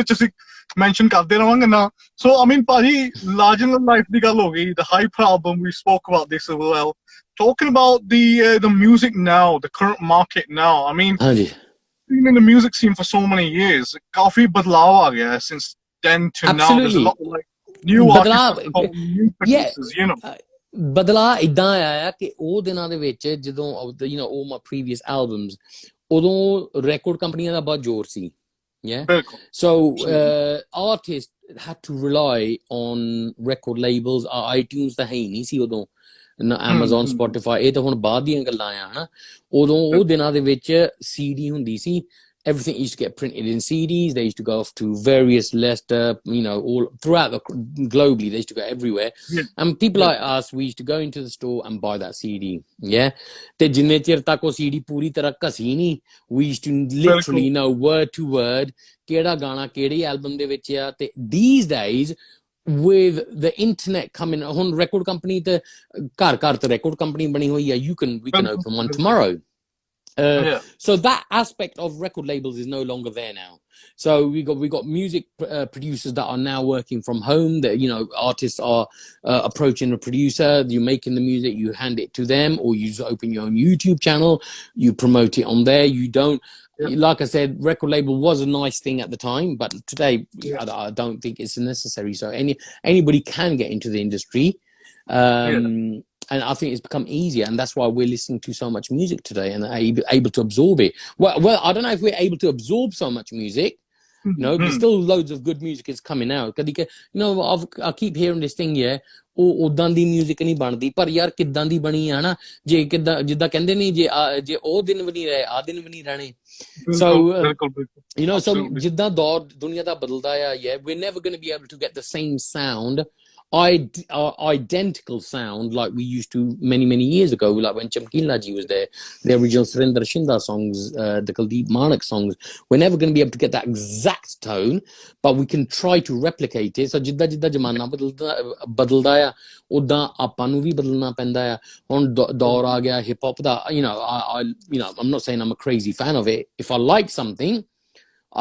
mention karte rahange na. So I mean, Paji, larger than life di gal ho gayi. The Hyper album, we spoke about this as well. Talking about the music now, the current market now. I mean, been in the music scene for so many years. Kafi badlav aa gaya since then to now. There's a lot of like new artists, new producers, you know. ਬਦਲਾ ਇਦਾਂ ਆਇਆ ਕਿ ਉਹ ਦਿਨਾਂ ਦੇ ਵਿੱਚ ਜਦੋਂ you know all my previous albums ਉਦੋਂ record companies ਦਾ ਬਹੁਤ ਜ਼ੋਰ ਸੀ. Yeah, so artists had to rely on record labels. iTunes ਤਾਂ ਹੈ ਹੀ ਨਹੀਂ ਸੀ ਉਦੋਂ, ਨਾ Amazon, Spotify, ਇਹ ਤਾਂ ਹੁਣ ਬਾਅਦ ਦੀਆਂ ਗੱਲਾਂ ਆ ਹਨਾ. ਉਦੋਂ ਉਹ ਦਿਨਾਂ ਦੇ ਵਿੱਚ CD ਹੁੰਦੀ ਸੀ. Everything used to get printed in CDs. They used to go off to various Leicester, you know, all throughout globally. They used to go everywhere. And people like us, we used to go into the store and buy that CD. Yeah. Te jinne chir tak o CD puri tarah kasi nahi. We used to literally know word to word keda gana kedi album de vich ya. Te these days, with the internet coming on, record company the car to record company bani hoi hai. We can open one tomorrow. So that aspect of record labels is no longer there now. So we got music producers that are now working from home. That, you know, artists are approaching a producer. You're making the music, you hand it to them, or you just open your own YouTube channel, you promote it on there. You don't, like I said, record label was a nice thing at the time, but today I don't think it's necessary. So anybody can get into the industry. And I think it's become easier, and that's why we're listening to so much music today and are able to absorb it. Well, I don't know if we're able to absorb so much music, you know, but still loads of good music is coming out. You know, I keep hearing this thing, ਉਦਾਂ ਦੀ music ਨਹੀਂ ਬਣਦੀ, ਪਰ ਯਾਰ ਕਿੱਦਾਂ ਦੀ ਬਣੀ ਆ ਨਾ, ਜੇ ਕਿੱਦਾਂ ਜਿੱਦਾਂ ਕਹਿੰਦੇ ਨਹੀਂ ਜੇ ਉਹ ਦਿਨ ਵੀ ਨਹੀਂ ਰਹੇ ਆ ਦਿਨ ਵੀ ਨਹੀਂ ਰਹਿਣੇ. So you know, so ਜਿੱਦਾਂ ਦੌਰ ਦੁਨੀਆ ਦਾ ਬਦਲਦਾ ਆ, we're never going to be able to get the same sound, identical sound like we used to many years ago, like when Chamkila ji was there, the original Surinder Shinda songs, the Kuldeep Manak songs. We're never going to be able to get that exact tone, but we can try to replicate it. So jidda jamana badalda ya, udda ਆਪਾਂ ਨੂੰ ਵੀ ਬਦਲਣਾ ਪੈਂਦਾ ਆ. ਹੁਣ ਦੌਰ ਆ ਗਿਆ hip hop da. You know, I'm not saying I'm a crazy fan of it. If I like something,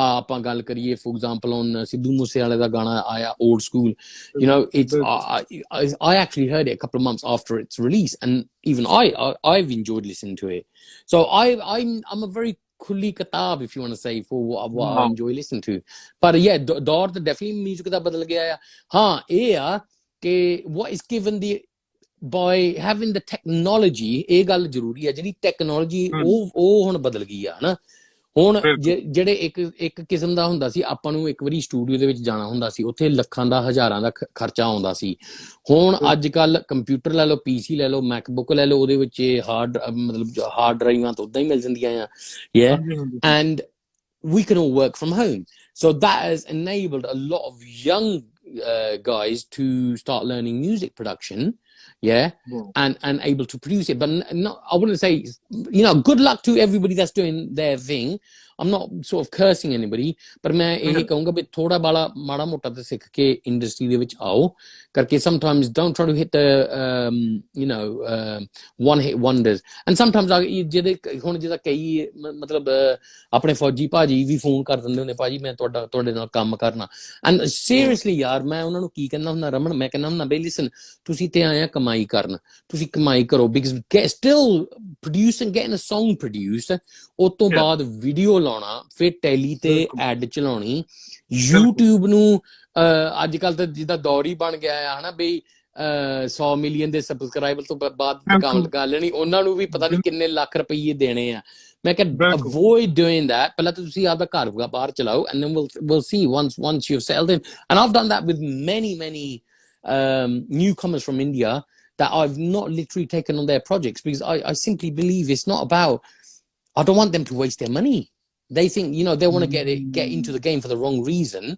ਆਪਾਂ ਗੱਲ ਕਰੀਏ for example on ਸਿੱਧੂ ਮੂਸੇਵਾਲੇ ਦਾ ਗਾਣਾ ਆਇਆ old school, you know, it's I actually heard it a couple of months after its release, and even I've enjoyed listening to it. So I'm a very khuli kitab, if you want to say, for what I enjoy listening to. But yeah, ਦੌਰ ਤਾਂ definitely music ਦਾ ਬਦਲ ਗਿਆ ਆ. ਹਾਂ ਇਹ ਆ ਕਿ what is given the by having the technology, ਇਹ ਗੱਲ ਜ਼ਰੂਰੀ ਹੈ, ਜਿਹੜੀ ਟੈਕਨੋਲੋਜੀ ਉਹ ਹੁਣ ਬਦਲ ਗਈ ਆ ਹਨਾ। ਹੁਣ ਜਿਹੜੇ ਇੱਕ ਕਿਸਮ ਦਾ ਹੁੰਦਾ ਸੀ, ਆਪਾਂ ਨੂੰ ਇੱਕ ਵਾਰੀ ਸਟੂਡੀਓ ਦੇ ਵਿੱਚ ਜਾਣਾ ਹੁੰਦਾ ਸੀ, ਉੱਥੇ ਲੱਖਾਂ ਦਾ ਹਜ਼ਾਰਾਂ ਦਾ ਖਰਚਾ ਆਉਂਦਾ ਸੀ। ਹੁਣ ਅੱਜ ਕੱਲ ਕੰਪਿਊਟਰ ਲੈ ਲਓ, PC ਲੈ ਲਓ, ਮੈਕਬੁੱਕ ਲੈ ਲਓ, ਉਹਦੇ ਵਿੱਚ ਹਾਰਡ ਡਰਾਈਵਾਂ ਤਾਂ ਉੱਦਾਂ ਹੀ ਮਿਲ ਜਾਂਦੀਆਂ ਆ। and we can all work from home, so that has enabled a lot of young guys to start learning music production, and able to produce it. But I wouldn't say, good luck to everybody that's doing their thing. I'm not sort of cursing anybody, but मैं यही कहूँगा भी थोड़ा बाला माड़ा मोटा तो सीख के इंडस्ट्री दे विच आओ करके। Sometimes don't try to hit the one hit wonders, and sometimes ਜਿਹਦੇ ਹੁਣ ਜਿਹਦਾ ਕਈ ਮਤਲਬ ਆਪਣੇ ਫੌਜੀ ਭਾਜੀ ਵੀ ਫੋਨ ਕਰ ਦਿੰਦੇ ਹੁੰਦੇ, ਭਾਜੀ ਮੈਂ ਤੁਹਾਡੇ ਨਾਲ ਕੰਮ ਕਰਨਾ, and seriously ਯਾਰ ਮੈਂ ਉਹਨਾਂ ਨੂੰ ਕੀ ਕਹਿੰਦਾ ਹੁੰਦਾ, ਰਮਨ ਮੈਂ ਕਹਿੰਦਾ ਹੁੰਦਾ ਬਈ listen, ਤੁਸੀਂ ਤੇ ਆਏ ਆ ਕਮਾਈ ਕਰਨ, ਤੁਸੀਂ ਕਮਾਈ ਕਰੋ, because still producing, getting a song produced, ਉਸ ਤੋਂ ਬਾਅਦ ਵੀਡੀਓ ਲਾਉਣਾ, ਫਿਰ ਟੈਲੀ ਤੇ ਐਡ ਚਲਾਉਣੀ, YouTube ਨੂੰ ਅੱਜ ਕੱਲ ਤਾਂ ਜਿੱਦਾਂ ਦੌਰ ਹੀ ਬਣ ਗਿਆ ਆ ਹਨਾ ਬਈ 100 ਮਿਲੀਅਨ ਦੇ ਸਬਸਕ੍ਰਾਈਬਰ ਤੋਂ ਬਾਅਦ ਕੰਮ ਲਗਾ ਲੈਣੀ, ਉਹਨਾਂ ਨੂੰ ਵੀ ਪਤਾ ਨਹੀਂ ਕਿੰਨੇ ਲੱਖ ਰੁਪਈਏ ਦੇਣੇ ਆ। ਮੈਂ ਕਿਹਾ avoid doing that, ਪਹਿਲਾਂ ਤਾਂ ਤੁਸੀਂ ਆਪਦਾ ਘਰ ਬਾਹਰ ਚਲਾਓ, and then we'll see once you've settled in. And I've done that with many newcomers from India that I've not literally taken on their projects, because I simply believe it's not about, I don't want them to waste their money. They think, they want to get into the game for the wrong reason,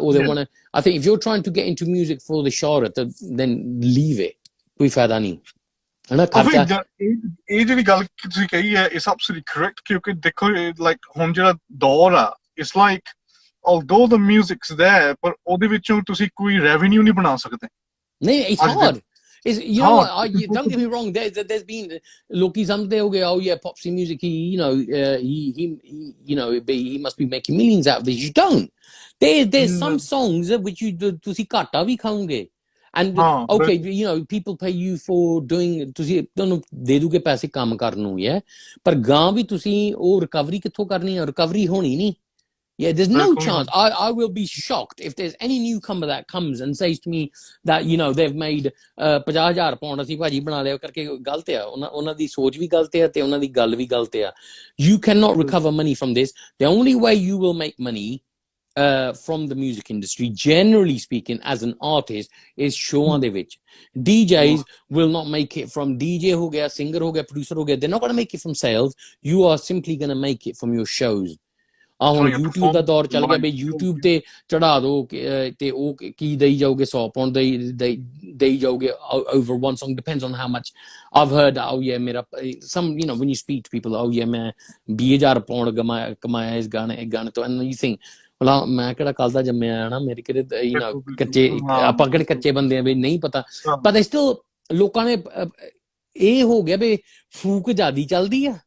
or they want to. I think if you're trying to get into music for the shahrat, then leave it. कोई फायदा नहीं। ਇਹ ਜਿਹੜੀ ਗੱਲ ਤੁਸੀਂ ਕਹੀ ਹੈ, it's absolutely correct, ਕਿਉਂਕਿ ਦੇਖੋ like ਹੁਣ ਜਿਹੜਾ ਦੌਰ ਆ, it's like although the music's there, ਪਰ ਉਹਦੇ ਵਿੱਚੋਂ ਤੁਸੀਂ ਕੋਈ revenue ਨਹੀਂ ਬਣਾ ਸਕਦੇ। ਨਹੀਂ, it's hard. It's, know what, don't get me wrong, there's been ਲੋਕੀ ਸਮਝਦੇ ਹੋਗੇ, oh yeah, Popsy music, he must be making millions out of this. You don't. There's some songs which ਤੁਸੀਂ ਘਾਟਾ ਵੀ ਖਾਓਗੇ, and okay, people pay you for doing, ਤੁਸੀਂ ਤੁਹਾਨੂੰ ਦੇ ਦੂਗੇ ਪੈਸੇ ਕੰਮ ਕਰਨ ਨੂੰ, ਪਰ ਗਾਂ ਵੀ ਤੁਸੀਂ ਉਹ ਰਿਕਵਰੀ ਕਿੱਥੋਂ ਕਰਨੀ ਹੈ? ਰਿਕਵਰੀ ਹੋਣੀ ਨਹੀਂ। Yeah, there's no chance. I will be shocked if there's any newcomer that comes and says to me that, they've made 50,000 pound ਅਸੀਂ ਭਾਜੀ ਬਣਾ ਲਿਆ ਕਰਕੇ। ਗਲਤ ਆ, ਉਹਨਾਂ ਦੀ ਸੋਚ ਵੀ ਗਲਤ ਆ ਤੇ ਉਹਨਾਂ ਦੀ ਗੱਲ ਵੀ ਗਲਤ ਆ। You cannot recover money from this. The only way you will make money from the music industry, generally speaking, as an artist, is showing ਦੇ ਵਿੱਚ। DJs will not make it from DJ ਹੋ ਗਿਆ, singer ਹੋ ਗਿਆ, producer ਹੋ ਗਿਆ, they're not going to make it from sales. You are simply going to make it from your shows. ਹੁਣ YouTube ਦਾ ਦੌਰ ਚੱਲ ਗਿਆ ਬਈ YouTube ਤੇ ਚੜਾ ਦੋ ਤੇ ਉਹ ਕੀ ਦੇਈ ਜਾਓਗੇ, 100 ਪਾਉਂਡ ਦੇਈ ਜਾਓਗੇ over one song, depends on how much. I've heard that, oh yeah, ਮੇਰਾ some, when you speak to people, oh yeah, ਮੈਂ 20,000 ਪਾਉਂਡ ਕਮਾਇਆ ਇਸ ਗਾਣੇ ਤੋਂ, and you think, well, ਮੈਂ ਕਿਹੜਾ ਕੱਲ ਦਾ ਜੰਮਿਆ ਨਾ, ਮੇਰੇ ਕਿਹੜੇ ਕੱਚੇ, ਆਪਾਂ ਕਿਹੜੇ ਕੱਚੇ ਬੰਦੇ ਆ ਬਈ, ਨਹੀਂ ਪਤਾ। but they still, ਲੋਕਾਂ ਨੇ ਇਹ ਹੋ ਗਿਆ ਬਈ ਫੂਕ ਜ਼ਿਆਦੀ ਚੱਲਦੀ ਆ,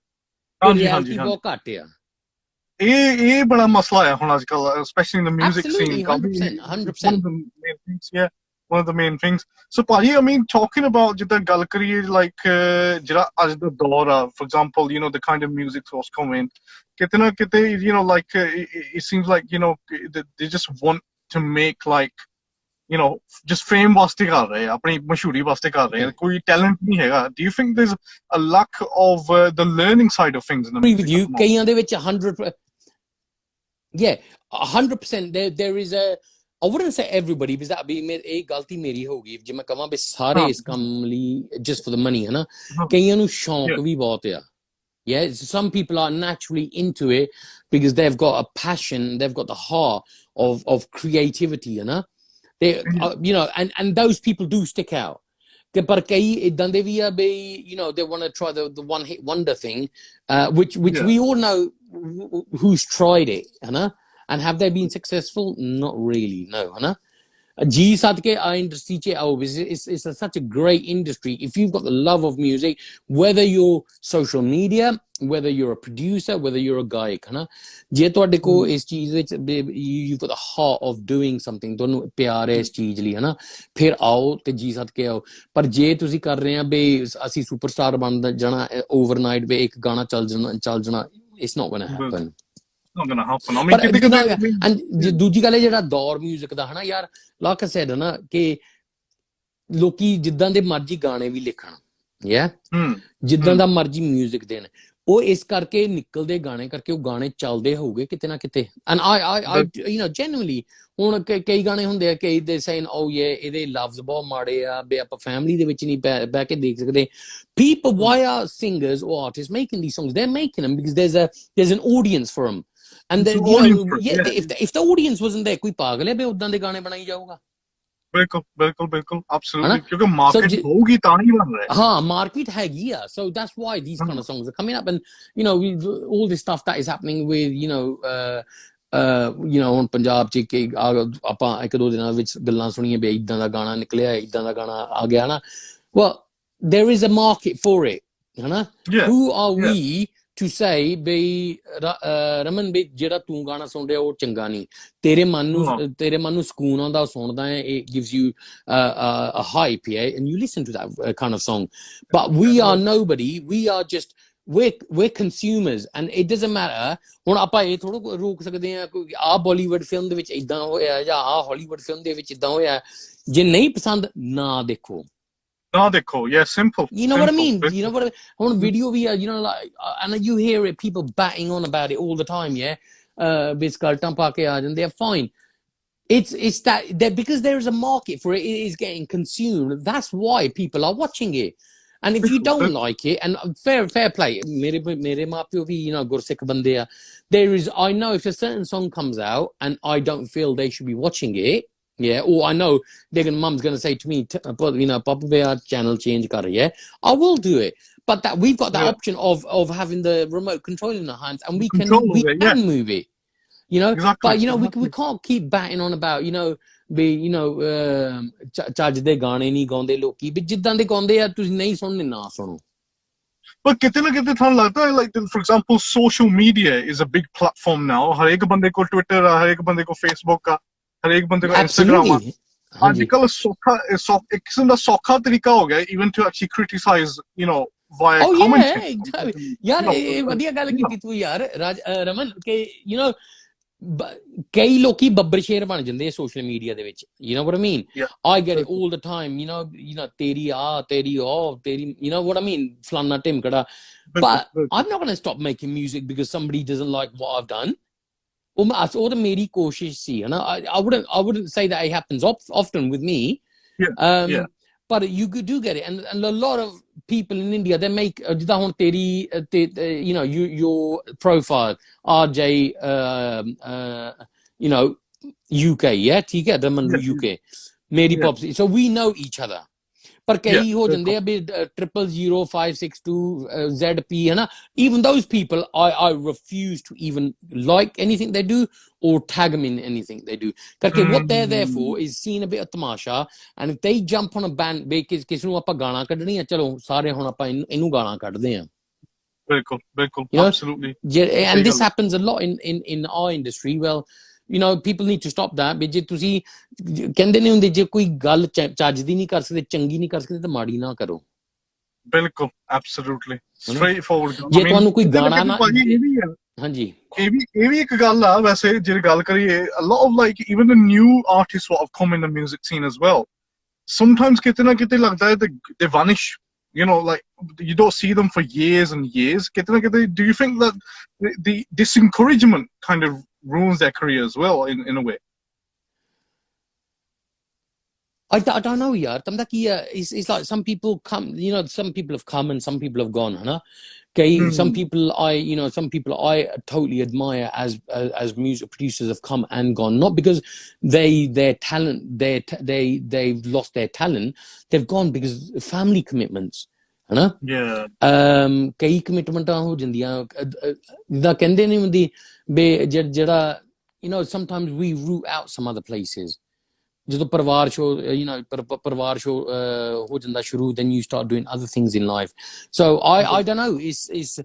ਰਿਐਲਿਟੀ ਬਹੁਤ ਘੱਟ ਆ। ਇਹ ਬੜਾ ਮਸਲਾ ਹੈ ਹੁਣ ਅੱਜ ਕੱਲ, especially in the music scene. 100%. One of the main things. So ਭਾਜੀ, I mean, talking about ਜਿੱਦਾਂ ਗੱਲ ਕਰੀਏ, like ਜਿਹੜਾ ਅੱਜ ਦਾ ਦੌਰ ਆ, for example, the kind of music that's coming, ਕਿਤੇ ਨਾ ਕਿਤੇ, like it seems like, they just want to make like, just fame ਵਾਸਤੇ ਕਰ ਰਹੇ ਆ, ਆਪਣੀ ਮਸ਼ਹੂਰੀ ਵਾਸਤੇ ਕਰ ਰਹੇ ਆ, ਕੋਈ talent ਨਹੀਂ ਹੈਗਾ। Do you think there's a lack of the learning side of things in the music? With you, ਕਈਆਂ ਦੇ ਵਿੱਚ 100%. There is a, I wouldn't say everybody, because that be ਇਹ ਗਲਤੀ ਮੇਰੀ ਹੋਊਗੀ ਜੇ ਮੈਂ ਕਹਾਂ ਵੀ ਸਾਰੇ ਇਸ ਕੰਮ ਲਈ just for the money, ਹੈ ਨਾ। ਕਈਆਂ ਨੂੰ ਸ਼ੌਂਕ ਵੀ ਬਹੁਤ ਆ। Yeah, some people are naturally into it because they've got a passion, they've got the heart of creativity, they and those people do stick out. ਪਰ ਕਈ ਏਦਾਂ ਦੇ ਵੀ ਆ ਬਈ, they want to try the one hit wonder thing, which we all know who's tried it, and have they been successful? Not really, no, ji sadke our industry che ao, it's such a great industry. If you've got the love of music, whether you're social media, whether you're a producer, whether you're a gaik, je tode ko is cheez vich you've got the heart of doing something, tonu pyar hai is cheez li, phir aao te ji sadke aao. Par je tusi kar rahe hain be assi superstar ban jana overnight be ek gana chal jana, it's not going to happen. Not gonna happen. I mean, and ਦੂਜੀ ਗੱਲ ਹੈ ਜਿਹੜਾ ਦੌਰ music ਦਾ, ਯਾਰ, like I said, ਕਿ ਲੋਕੀ ਜਿੱਦਾਂ ਦੇ ਮਰਜ਼ੀ ਗਾਣੇ ਵੀ ਲਿਖਣ ਜਿੱਦਾਂ ਦਾ ਮਰਜ਼ੀ ਮਿਊਜ਼ਿਕ ਦੇਣ ਉਹ ਇਸ ਕਰਕੇ ਨਿਕਲਦੇ ਗਾਣੇ ਕਰਕੇ ਉਹ ਗਾਣੇ ਚੱਲਦੇ ਹੋਊਗੇ ਕਿਤੇ ਨਾ ਕਿਤੇ and I you know genuinely ਹੁਣ ਕਈ ਗਾਣੇ ਹੁੰਦੇ ਆ ਕਈ ਦੇ ਸੇਇੰਗ ਓ ਯੇ ਇਹਦੇ ਲਫ਼ਜ਼ ਬਹੁਤ ਮਾੜੇ ਆ ਵੀ ਆਪਾਂ ਫੈਮਿਲੀ ਦੇ ਵਿੱਚ ਨਹੀਂ ਬਹਿ ਕੇ ਦੇਖ ਸਕਦੇ people why are singers or artists making these songs they're making them because there's an audience for them and then you know if the audience wasn't there ਕੋਈ ਪਾਗਲ ਹੈ ਵੀ ਉਦਾਂ ਦੇ ਗਾਣੇ ਬਣਾਈ ਜਾਊਗਾ ਬਿਲਕੁਲ absolutely ਕਿਉਂਕਿ ਮਾਰਕੀਟ ਹੋਊਗੀ ਤਾਂ ਹੀ ਬਣ ਰਿਹਾ ਹਾਂ ਮਾਰਕੀਟ ਹੈਗੀ ਆ so that's why these kind of songs are coming up and you know all this stuff that is happening with you know ਹੁਣ ਪੰਜਾਬ ਚ ਆਪਾਂ ਇੱਕ ਦੋ ਦਿਨਾਂ ਵਿੱਚ ਗੱਲਾਂ ਸੁਣੀਆਂ ਵੀ ਇਦਾਂ ਦਾ ਗਾਣਾ ਨਿਕਲਿਆ ਇਦਾਂ ਦਾ ਗਾਣਾ ਆ ਗਿਆ ਨਾ well there is a market for it ਹਨਾ who are we to say ਵੀ ਰਮਨ ਵੀ ਜਿਹੜਾ ਤੂੰ ਗਾਣਾ ਸੁਣ ਰਿਹਾ ਉਹ ਚੰਗਾ ਨਹੀਂ ਤੇਰੇ ਮਨ ਨੂੰ ਸਕੂਨ ਆਉਂਦਾ ਸੁਣਦਾ ਹੈ it gives you a hype and you listen to that kind of song but we are nobody we are just we're consumers and it doesn't matter ਹੁਣ ਆਪਾਂ ਇਹ ਥੋੜਾ ਰੋਕ ਸਕਦੇ ਆ ਕੋਈ ਆ ਬਾਲੀਵੁੱਡ ਫਿਲਮ ਦੇ ਵਿੱਚ ਇਦਾਂ ਹੋਇਆ ਜਾਂ ਆ ਹਾਲੀਵੁੱਡ ਫਿਲਮ ਦੇ ਵਿੱਚ ਇਦਾਂ ਹੋਇਆ ਜੇ ਨਹੀਂ ਪਸੰਦ ਨਾ ਦੇਖੋ yeah simple you know what I mean you know what on video we are you know like and you hear it people batting on about it all the time they are fine it's that because there is a market for it it is getting consumed that's why people are watching it and if you don't like it and fair play mere maapyo bhi you know gursikh bande a there is I know if a certain song comes out and I don't feel they should be watching it or I know mum's going to say to me you know papa bhai channel change kar rahi hai I will do it but that we've got that option of having the remote control in our hands and we can move it you know exactly. But you know we can't keep batting on about you know be you know ਚੱਜ ਦੇ ਗਾਣੇ ਨਹੀਂ ਗਾਉਂਦੇ ਲੋਕੀ ਵੀ ਜਿੱਦਾਂ ਦੇ ਗਾਉਂਦੇ ਆ ਤੁਸੀਂ ਨਹੀਂ ਸੁਣਨੇ ਨਾ ਸੁਣੋ but ਕਿਤੇ ਨਾ ਕਿਤੇ ਤੁਹਾਨੂੰ ਲੱਗਦਾ ਹੈ like for example social media is a big platform now ਹਰ ਇੱਕ ਬੰਦੇ ਕੋਲ Twitter ਆ ਹਰ ਇੱਕ ਬੰਦੇ ਕੋਲ Facebook ਆ ਹਰੇਕ ਬੰਦੇ ਕੋਲ ਇੰਸਟਾਗ੍ਰਾਮ ਆ ਅੱਜ ਕੱਲ ਸੌਖਾ ਇੱਕ ਕਿਸਮ ਦਾ ਸੌਖਾ ਤਰੀਕਾ ਹੋ ਗਿਆ even to actually criticize you know via commenting ਯਾਰ ਇਹ ਵਧੀਆ ਗੱਲ ਕੀਤੀ ਤੂੰ ਯਾਰ ਰਮਨ ਕਿ you know ਕਈ ਲੋਕੀ ਬੱਬਰ ਸ਼ੇਰ ਬਣ ਜਾਂਦੇ ਆ ਸੋਸ਼ਲ ਮੀਡੀਆ ਦੇ ਵਿੱਚ you know what I mean I get it all the time you know ਤੇਰੀ ਤੇਰੀ you know what I mean ਫਲਾਨਾ ਢਿਮਕੜਾ but I'm not going to stop making music because somebody doesn't like what I've done ਉਹ ਤਾਂ ਮੇਰੀ ਕੋਸ਼ਿਸ਼ ਸੀ ਹਨਾ I wouldn't say that it happens often with me but you do get it and a lot of people in India they make ਜਿੱਦਾਂ ਹੁਣ ਤੇਰੀ you know your profile RJ you know UK ਠੀਕ ਹੈ Raman UK ਮੇਰੀ Popsy so we know each other ਪਰ ਕਈ ਹੋ ਜਾਂਦੇ ਆ ਵੀ 000562 ZP ਹਨਾ even those people I refuse to even like anything they do or tag them in anything they do ਕਰਕੇ what they're there for is seeing a bit of tamasha and if they jump on a band ਵੀ ਕਿਸ ਨੂੰ ਆਪਾਂ ਗਾਲਾਂ ਕੱਢਣੀ ਆ ਚਲੋ ਸਾਰੇ ਹੁਣ ਆਪਾਂ ਇਹਨੂੰ ਗਾਲਾਂ ਕੱਢਦੇ ਆ ਬਿਲਕੁਲ absolutely and this happens a lot in our industry well you know people need to stop that ਵੀ ਜੇ ਤੁਸੀਂ ਕਹਿੰਦੇ ਨਹੀਂ ਹੁੰਦੇ ਜੇ ਕੋਈ ਗੱਲ ਚੱਜ ਦੀ ਨਹੀਂ ਕਰ ਸਕਦੇ ਚੰਗੀ ਨਹੀਂ ਕਰ ਸਕਦੇ ਤਾਂ ਮਾੜੀ ਨਾ ਕਰੋ ਬਿਲਕੁਲ absolutely straight forward ਜੇ ਤੁਹਾਨੂੰ ਕੋਈ ਗਾਣਾ ਨਾ ਹਾਂਜੀ ਇਹ ਵੀ ਇੱਕ ਗੱਲ ਆ ਵੈਸੇ ਜੇ ਗੱਲ ਕਰੀਏ a lot of like even the new artists what have come in the music scene as well sometimes ਕਿਤੇ ਨਾ ਕਿਤੇ ਲੱਗਦਾ ਹੈ they vanish you know like you don't see them for years and years ਕਿਤੇ ਨਾ ਕਿਤੇ do you think that the disencouragement kind of ruins their career as well in a way I don't know yaar tamda ki it's like some people come you know some people have come and some people have gone hana some people I totally admire as music producers have come and gone not because their talent they've lost their talent they've gone because family commitments hana ਕਈ ਕਮਿਟਮੈਂਟਾਂ ਹੋ ਜਾਂਦੀਆਂ ਜਿੱਦਾਂ ਕਹਿੰਦੇ ਨਹੀਂ ਹੁੰਦੀ ਬੇ ਜਿਹੜਾ you know sometimes we root out some other places ਜਦੋਂ ਪਰਿਵਾਰ ਸ਼ੋ you know ਪਰਿਵਾਰ ਸ਼ੋ ਹੋ ਜਾਂਦਾ ਸ਼ੁਰੂ then you start doing other things in life so I don't know it's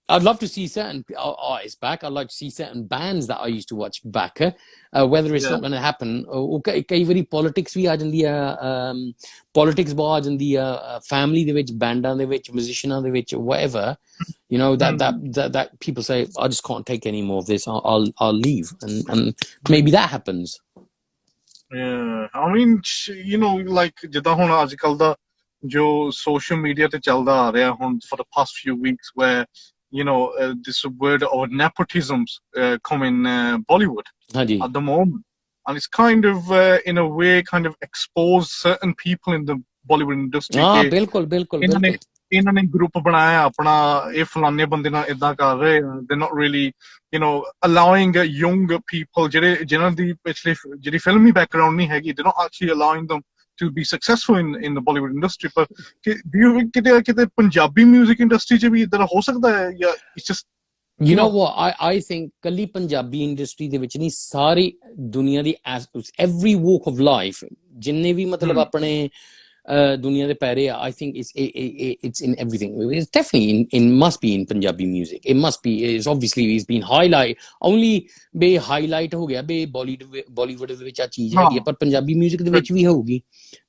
I'd love to see certain artists back I'd like to see certain bands that I used to watch back whether it's not going to happen ਕਈ ਵਾਰੀ politics ਵੀ ਆ ਜਾਂਦੀ ਆ politics ਬਹੁਤ ਆ ਜਾਂਦੀ ਆ family ਦੇ ਵਿੱਚ bands ਦੇ ਵਿੱਚ musicians ਦੇ ਵਿੱਚ whatever you know that people say I just can't take any more of this I'll leave and maybe that happens Yeah, I mean, you know, like ਜਿੱਦਾਂ ਹੁਣ ਅੱਜ ਕੱਲ ਦਾ ਜੋ social media ਤੇ ਚੱਲਦਾ ਆ ਰਿਹਾ ਹੁਣ for the past few weeks where you know this word of nepotisms come in Bollywood ਹਾਂਜੀ at the moment, and it's kind of in a way kind of exposed certain people in the Bollywood industry ਹਾਂ ਕਿ ਬਿਲਕੁਲ ਬਿਲकुल ਇਹਨਾਂ ਨੇ ਬਿਲकुल ਇਹਨਾਂ ਨੇ group ਬਣਾਇਆ ਆਪਣਾ ਇਹ ਫਲਾਣੇ ਬੰਦੇ ਨਾਲ ਇਦਾਂ ਕਰ ਰਹੇ ਆ ਦੇ not really you know allowing young people ਜਿਹੜੇ ਜਿਨ੍ਹਾਂ ਦੀ ਪਿਛਲੀ ਜਿਹੜੀ ਫਿਲਮੀ ਬੈਕਗ੍ਰਾਉਂਡ ਨਹੀਂ ਹੈਗੀ they're not actually allowing them to be successful in the Bollywood industry ਪਰ do you think ਕਿਤੇ ਕਿਤੇ ਪੰਜਾਬੀ 뮤직 ਇੰਡਸਟਰੀ 'ਚ ਵੀ ਇਦਾਂ ਹੋ ਸਕਦਾ ਹੈ ਜਾਂ it's just You know what? I think ਕੱਲੀ ਪੰਜਾਬੀ ਇੰਡਸਟਰੀ ਦੇ ਵਿੱਚ ਨਹੀਂ ਸਾਰੀ ਦੁਨੀਆ ਦੀ every walk of life ਜਿੰਨੇ ਵੀ ਮਤਲਬ ਆਪਣੇ ਦੁਨੀਆ ਦੇ ਪੈਰੇ ਆ I think it's in everything. It's definitely in must be in Punjabi music. It must be. It's obviously it's been highlight only be highlight ਹੋ ਗਿਆ ਬੇ ਬਾਲੀਵੁੱਡ ਦੇ ਵਿੱਚ ਆ ਚੀਜ਼ ਹੈਗੀ ਪਰ ਪੰਜਾਬੀ 뮤직 ਦੇ ਵਿੱਚ ਵੀ ਹੋਊਗੀ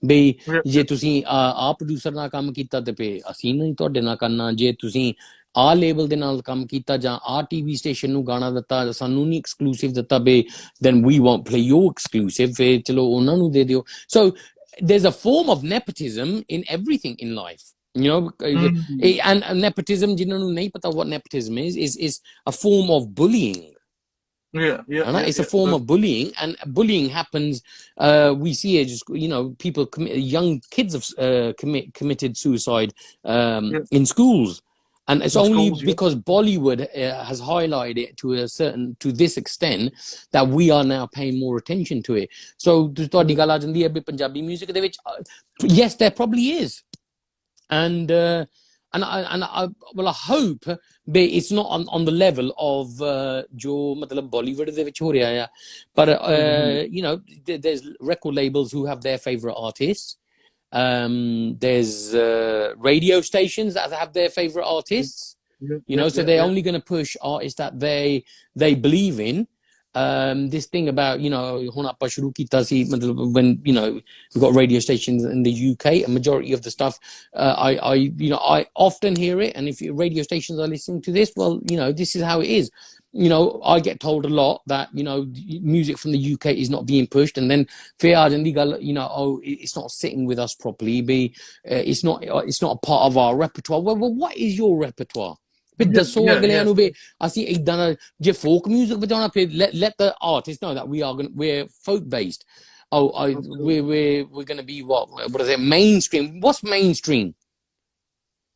ਬਈ ਜੇ ਤੁਸੀਂ ਆ ਪ੍ਰੋਡਿਊਸਰ ਨਾਲ ਕੰਮ ਕੀਤਾ ਤੇ ਫੇ ਅਸੀਂ ਨਹੀਂ ਤੁਹਾਡੇ ਨਾਲ ਕਰਨਾ ਜੇ ਤੁਸੀਂ ਆ ਲੇਬਲ ਦੇ ਨਾਲ ਕੰਮ ਕੀਤਾ ਜਾਂ ਆ ਟੀਵੀ ਸਟੇਸ਼ਨ ਨੂੰ ਗਾਣਾ ਦਿੱਤਾ ਸਾਨੂੰ ਨਹੀਂ ਐਕਸਕਲੂਸਿਵ ਦਿੱਤਾ ਬੇ then we won't play your exclusive ਫੇ ਚਲੋ ਉਹਨਾਂ ਨੂੰ ਦੇ ਦਿਓ so there's a form of nepotism in everything in life you know and nepotism ਜਿਹਨਾਂ ਨੂੰ ਨਹੀਂ ਪਤਾ what nepotism is a form of bullying it's a form of bullying and bullying happens we see it just you know people young kids have committed suicide in schools and it's only because Bollywood has highlighted it to this extent that we are now paying more attention to it. So, ਤੁਹਾਡੀ ਗੱਲ ਆ ਜਾਂਦੀ ਹੈ ਵੀ ਪੰਜਾਬੀ 뮤직 ਦੇ ਵਿੱਚ yes, there probably is, and I hope that it's not on the level of ਜੋ ਮਤਲਬ Bollywood ਦੇ ਵਿੱਚ ਹੋ ਰਿਹਾ ਆ, but you know, there's record labels who have their favorite artists. There's radio stations that have their favorite artists, you know, so they're only going to push artists that they believe in. This thing about, you know, when, you know, we've got radio stations in the UK, a majority of the stuff, you know, I often hear it, and if radio stations are listening to this, well, you know, this is how it is. You know, I get told a lot that, you know, music from the UK is not being pushed, and then you know, oh, it's not sitting with us properly, it's not a part of our repertoire. Well, what is your repertoire? But ਦੱਸੋ ਅਗਲਿਆਂ ਨੂੰ ਵੀ ਅਸੀਂ ਇਦਾਂ ਦਾ ਜੇ folk music ਵਜਾਉਣਾ ਫਿਰ let the artists know that we're folk based. We're going to be what is it, mainstream? What's mainstream?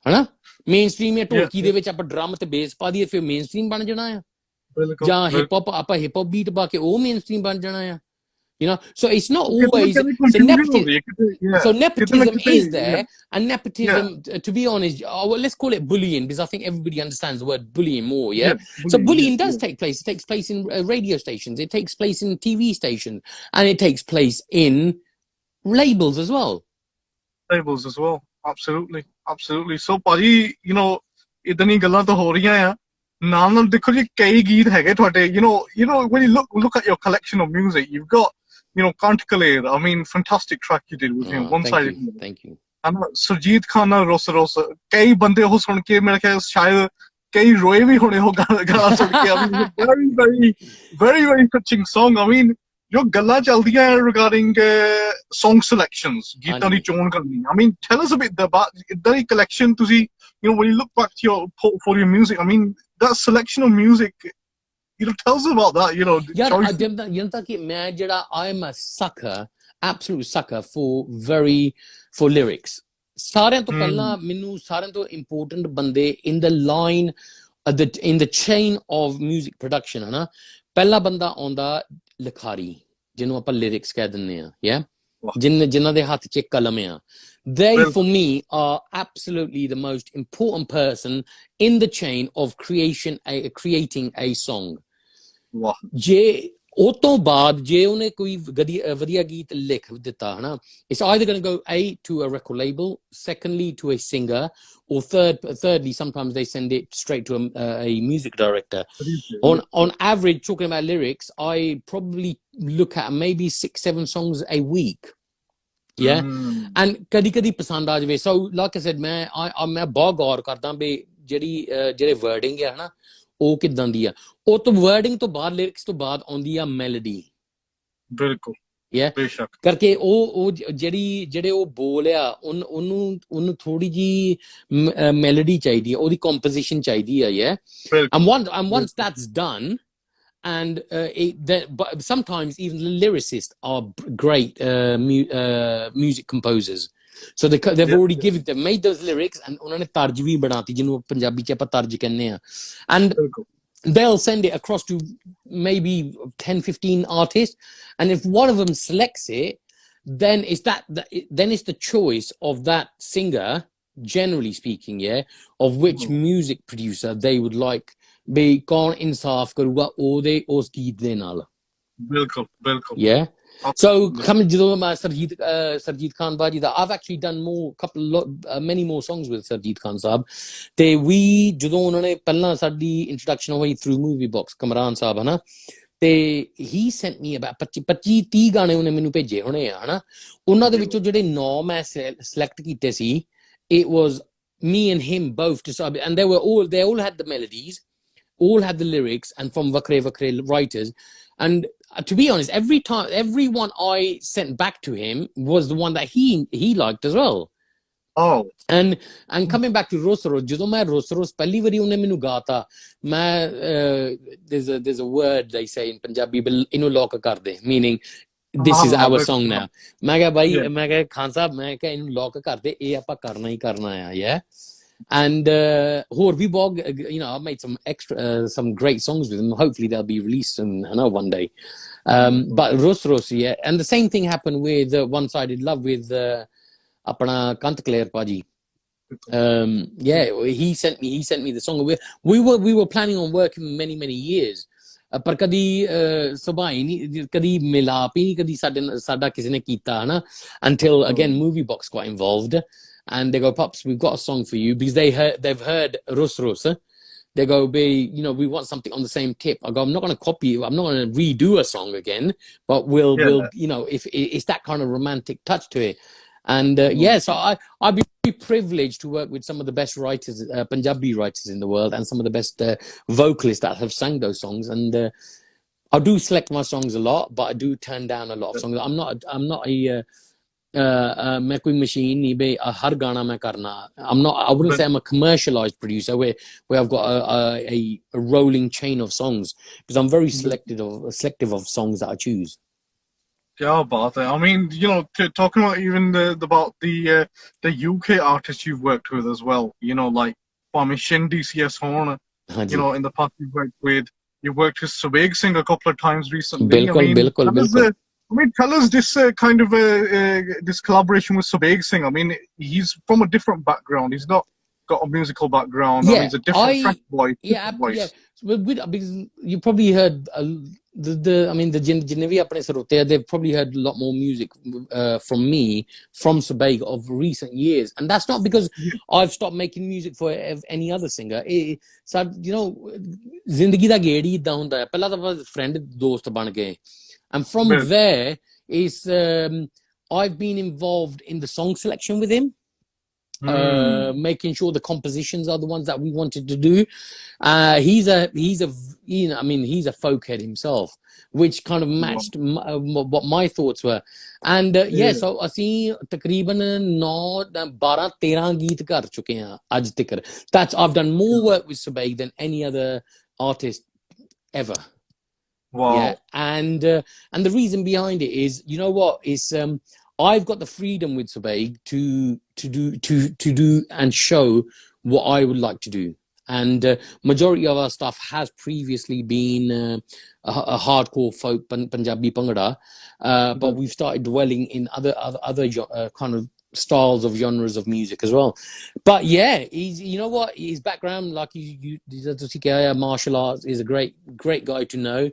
ਹਨਾ mainstream ਜਾਂ ਢੋਲਕੀ ਦੇ ਵਿੱਚ ਆਪਾਂ ਡਰਮ ਤੇ ਬੇਸ ਪਾ ਦਈਏ ਫਿਰ ਮੇਨਸਟ੍ਰੀਮ ਬਣ ਜਾਣਾ ਆ ਜਾਂ ਹਿਪ ਹੌਪ ਆਪਾਂ ਹਿਪ ਹੌਪ ਬੀਟ ਪਾ ਕੇ ਉਹ ਮੇਨਸਟ੍ਰੀਮ ਬਣ ਜਾਣਾ ਆ you know so it's not always so nepotism is there and nepotism to be honest well, let's call it bullying because I think everybody understands the word bullying more so bullying does take place. It takes place in radio stations, it takes place in TV stations, and it takes place in labels as well. Absolutely so ਭਾਜੀ you know ਇਦਾਂ ਦੀਆਂ ਗੱਲਾਂ ਤਾਂ ਹੋ ਰਹੀਆਂ ਆ ਨਾਲ ਨਾਲ ਦੇਖੋ ਜੀ ਕਈ ਗੀਤ ਹੈਗੇ ਤੁਹਾਡੇ you know when you look at your collection of music you've got you know Kantkaleer, I mean fantastic track you did with him one side thank you and Surjit Khan ਨਾਲ ਰੋਸ ਕਈ ਬੰਦੇ ਉਹ ਸੁਣ ਕੇ ਮੇਰੇ ਖਿਆਲ ਸ਼ਾਇਦ ਕਈ ਰੋਏ ਵੀ ਹੋਣੇ ਉਹ ਗਾਣਾ ਸੁਣ ਕੇ I mean very touching song. I mean ਜੋ ਗੱਲਾਂ ਚੱਲਦੀਆਂ regarding song selections ਗੀਤਾਂ ਦੀ ਚੋਣ ਕਰਨੀ I mean tell us a bit about ਇਦਾਂ ਦੀ collection ਤੁਸੀਂ you know when you look back to your portfolio music I mean that selection of music you know tell us about that you know ਜਨਤਾ ਕਿ ਮੈਂ ਜਿਹੜਾ I'm a sucker, absolute sucker for lyrics. ਸਾਰਿਆਂ ਤੋਂ ਪਹਿਲਾਂ ਮੈਨੂੰ ਸਾਰਿਆਂ ਤੋਂ important ਬੰਦੇ in the line in the chain of music production ਹਨਾ ਪਹਿਲਾ ਬੰਦਾ ਆਉਂਦਾ ਲਿਖਾਰੀ ਜਿਹਨੂੰ ਆਪਾਂ ਲਿਰਿਕਸ ਕਹਿ ਦਿੰਦੇ ਆ ਜਿਨ੍ਹਾਂ ਦੇ ਹੱਥ 'ਚ ਕਲਮ ਆ they for me are absolutely the most important person in the chain of creating a song. ਜੇ ਉਹ ਤੋਂ ਬਾਅਦ ਜੇ ਉਹਨੇ ਕੋਈ ਵਧੀਆ ਗੀਤ ਲਿਖ ਦਿੱਤਾ ਹਨਾ it's either going to go to a record label, secondly to a singer, or thirdly sometimes they send it straight to a music director. On average, talking about lyrics, I probably look at maybe 6-7 songs a week. And ਕਦੀ ਪਸੰਦ ਆ ਜਾਵੇ so like I said ਮੈਂ ਬਹੁਤ ਗੌਰ ਕਰਦਾ ਵੀ ਜਿਹੜੇ wording ਹੈ ਹਨਾ ਉਹ ਕਿੱਦਾਂ ਦੀ ਆ ਉਹ ਤੋਂ wording ਤੋਂ ਬਾਅਦ lyrics ਤੋਂ ਬਾਅਦ ਆਉਂਦੀ ਆ melody. ਬਿਲਕੁਲ yeah ਬੇਸ਼ੱਕ ਕਰਕੇ ਉਹ ਜਿਹੜੇ ਉਹ ਬੋਲ ਆ ਉਹਨੂੰ ਥੋੜੀ ਜੀ ਮੈਲੋਡੀ ਚਾਹੀਦੀ ਹੈ, ਉਹਦੀ ਕੰਪੋਜੀਸ਼ਨ ਚਾਹੀਦੀ ਹੈ, yeah and once that's done and but sometimes even the lyricists are great music composers, so they've already made those lyrics and ਉਹਨਾਂ ਨੇ ਤਰਜ ਵੀ ਬਣਾਤੀ ਜਿਹਨੂੰ ਪੰਜਾਬੀ ਚ ਆਪਾਂ ਤਰਜ ਕਹਿੰਦੇ ਆ, and they'll send it across to maybe 10-15 artists, and if one of them selects it, then it's the choice of that singer, generally speaking, yeah, of which music producer they would like be gone insaf karuga ode us geet de naal. Bilkul. Yeah. So coming to Sarjeet Khan Baji, that I've actually done many more songs with Sarjeet Khan Saab. We ਜਦੋਂ ਉਹਨਾਂ ਨੇ ਪਹਿਲਾਂ ਸਾਡੀ introduction ਹੋਈ through movie box ਕਮਰਾਨ ਸਾਹਿਬ ਹਨਾ, ਤੇ he sent me about 25-30 ਗਾਣੇ ਉਹਨੇ ਮੈਨੂੰ ਭੇਜੇ ਹੋਣੇ ਆ ਹਨਾ, ਉਹਨਾਂ ਦੇ ਵਿੱਚੋਂ ਜਿਹੜੇ 9 ਮੈਂ select ਕੀਤੇ ਸੀ, it was me and him both decided, and they all had the melodies, all had the lyrics, and from vakre writers. And to be honest, every one I sent back to him was the one that he liked as well. Oh. And coming back to Rosros, ਜਦੋਂ ਮੈਂ Rosros ਪਹਿਲੀ ਵਾਰੀ ਉਹਨੇ ਮੈਨੂੰ ਗਾਤਾ, ਮੈਂ there's a word they say in Punjabi, ਇਹਨੂੰ lock ਕਰ ਦੇ, meaning this is our song now. ਮੈਂ ਕਿਹਾ ਬਾਈ, ਮੈਂ ਕਿਹਾ ਖਾਨ ਸਾਹਿਬ, ਮੈਂ ਕਿਹਾ ਇਹਨੂੰ lock ਕਰ ਦੇ, ਇਹ ਆਪਾਂ ਕਰਨਾ ਹੀ ਕਰਨਾ ਆ, yeah. And ਹੋਰ ਵੀ ਬਹੁਤ, you know, I've made some great songs with them. Hopefully they'll be released I know one day. But Rosros, yeah. And the same thing happened with One Sided Love with apna Kant Claire Paji. Yeah, he sent me the song. We were planning on working many years. ਪਰ ਕਦੀ ਸੁਭਾਅ ਹੀ ਨਹੀਂ, ਕਦੀ ਮਿਲਾਪ ਹੀ ਨਹੀਂ, ਕਦੀ ਸਾਡਾ ਕਿਸੇ ਨੇ ਕੀਤਾ ਹਨਾ, until again movie box got involved. And they go, Pops, we've got a song for you, because they've heard Rus. They go, you know, we want something on the same tip. I go, I'm not going to copy you. I'm not going to redo a song again, but we'll, you know, if it's that kind of romantic touch to it. And so I'd be privileged to work with some of the best writers, Punjabi writers in the world, and some of the best vocalists that have sang those songs. And I do select my songs a lot, but I do turn down a lot of songs. I'm not a मैं कोई machine नहीं बे हर गाना मैं करना. I wouldn't say I'm a commercialized producer where I've got a rolling chain of songs, because I'm very selective of songs that I choose. Yeah, but I mean, you know, talking about even about the UK artists you've worked with as well, you know, like Shindy CS Horn, you know, in the past you've worked with Subeg Singh a couple of times recently. Bilkul. I mean, tell us this kind of this collaboration with Subeg Singh. I mean, he's from a different background. He's not got a musical background. Yeah, I mean, he's a different French voice. Yeah. Because you probably heard the Genevieve apne sarote, they've probably heard a lot more music from me, from Subeg of recent years, and that's not because I've stopped making music for any other singer. So you know, zindagi da gedi idda hunda hai. Pehla ta friend dost ban gaye. And from there is I've been involved in the song selection with him, making sure the compositions are the ones that we wanted to do. He's a you know, I mean, he's a folk head himself, which kind of matched what my thoughts were. And so ਅਸੀਂ ਤਕਰੀਬਨ 9-12-13 ਗੀਤ ਕਰ ਚੁੱਕੇ ਹਾਂ ਅੱਜ ਤੱਕ. I've done more work with Subeg than any other artist ever. Wow. Yeah, and the reason behind it is, you know what, is I've got the freedom with Subeg to do and show what I would like to do, and majority of our stuff has previously been a hardcore folk Punjabi Bhangra, but we've started dwelling in other kind of styles of genres of music as well. But yeah, you know what, his background, like you martial arts, is a great guy to know.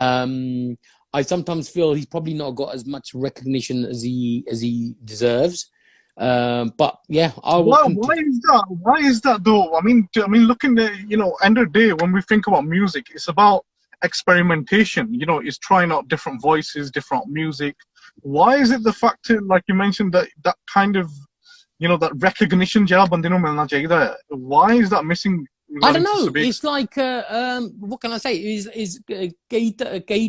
I sometimes feel he's probably not got as much recognition as he deserves. But yeah, why is that though? I mean, looking at, you know, end of the day, when we think about music, it's about experimentation. You know, it's trying out different voices, different music. Why is it the fact, like you mentioned, that kind of, you know, that recognition job, why is that missing? I don't know. It's like what can I say? Is kei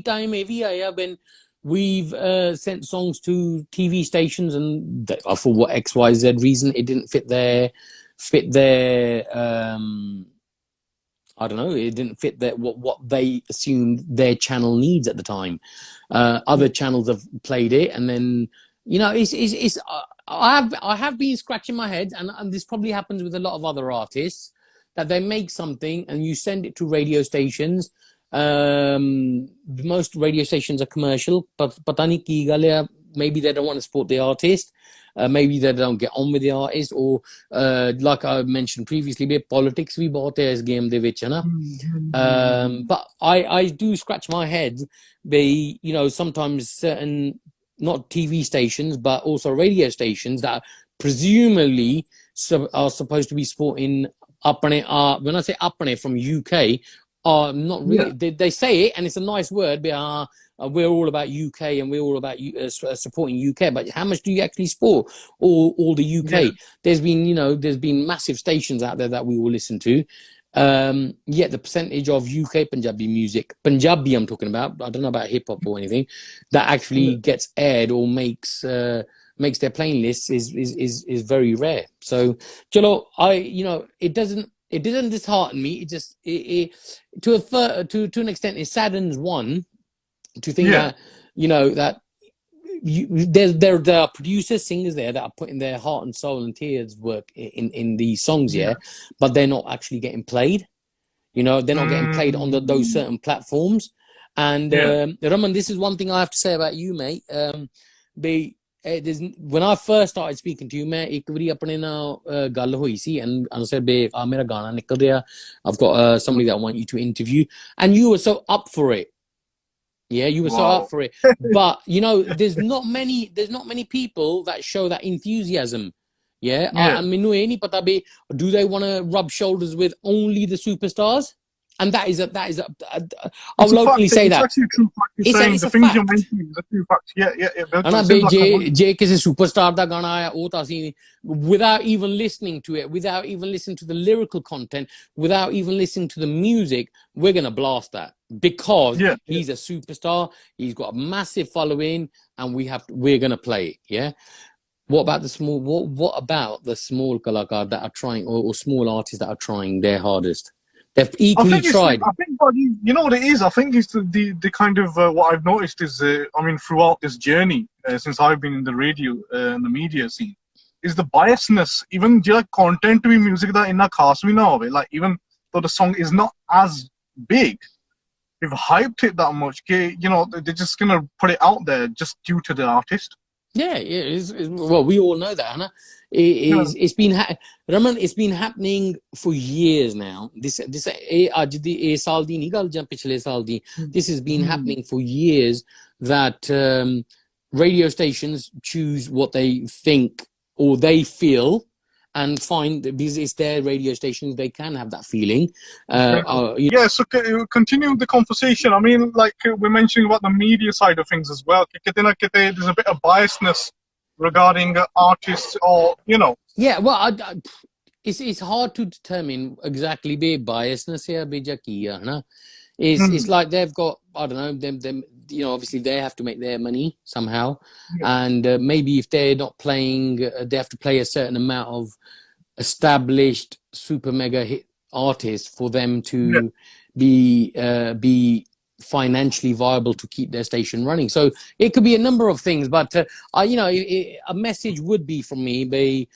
time evi aaya when We've sent songs to TV stations, and for what XYZ reason, it didn't fit their I don't know, it didn't fit what they assumed their channel needs at the time. Other channels have played it, and then it's I have been scratching my head, and this probably happens with a lot of other artists, that they make something and you send it to radio stations. Most radio stations are commercial, but maybe they don't want to support the artist. Maybe they don't get on with the artist, or like I mentioned previously, politics we bought this game de vich, but I do scratch my head. Sometimes certain, not TV stations, but also radio stations that presumably are supposed to be supporting apne art. When I say apne from UK, are not really. They say it, and it's a nice word, but we're all about UK and we're all about supporting UK. But how much do you actually support all the UK? Yeah. There's been massive stations out there that we will listen to. Yet the percentage of UK Punjabi music, Punjabi I'm talking about, I don't know about hip hop or anything, that actually gets aired or makes their playing lists is very rare. So, Jalo, it doesn't dishearten me. It just to an extent it saddens one to think that that there are producers, singers there that are putting their heart and soul and tears work in these songs, but they're not actually getting played. They're not getting played on those certain platforms. And Raman, this is one thing I have to say about you, mate. When I first started speaking to you, मैं एक बारी अपने ना गल हुई सी, and I said, "Bे, मेरा गाना निकल रहा. I've got somebody that I want you to interview," and you were so up for it. Yeah, you were so up for it. But there's not many people that show that enthusiasm. Yeah. I mean, do they want to rub shoulders with only the superstars? And that is I'll locally say that. It's actually a true fact. It's the things you're mentioning is a true fact. Yeah. Je kisi superstar da gana aaya, without even listening to it, without even listening to the lyrical content, without even listening to the music, we're gonna blast that because he's a superstar. He's got a massive following, and we're gonna play it. Yeah. What about the small? What about the small kalakar that are trying, or small artists that are trying their hardest? They've equally tried. I think, you know what it is? I think it's the kind of what I've noticed is, throughout this journey, since I've been in the radio and the media scene, is the biasness. Even content to be music that inna khas bhi na hove. Like, even though the song is not as big, they've hyped it that much. They're just gonna put it out there just due to the artist. Yeah, well, we all know that, Hannah. It's been Raman, it's been happening for years now. This has been happening for years, that radio stations choose what they think or they feel, and find that because it's their radio stations, they can have that feeling. So continue the conversation. I mean, like we're mentioning about the media side of things as well. There's a bit of biasness regarding artists, or Yeah, well, it's hard to determine exactly the biasness here. It's like they've got, I don't know, them. Obviously they have to make their money somehow, and maybe if they're not playing, they have to play a certain amount of established super mega hit artists for them to be financially viable to keep their station running. So it could be a number of things, but a message would be from me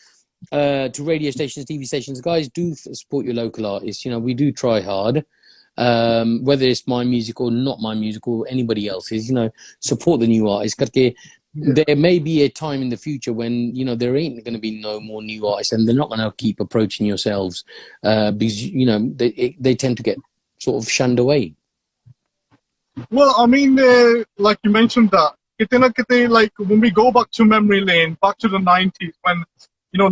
to radio stations, TV stations, guys, do support your local artists. We do try hard. Whether it's my music or not my music or anybody else's, support the new artists. There may be a time in the future when there ain't going to be no more new artists, and they're not going to keep approaching yourselves because they tend to get sort of shunned away. Well, I mean, like you mentioned that, like when we go back to memory lane, back to the 90s, when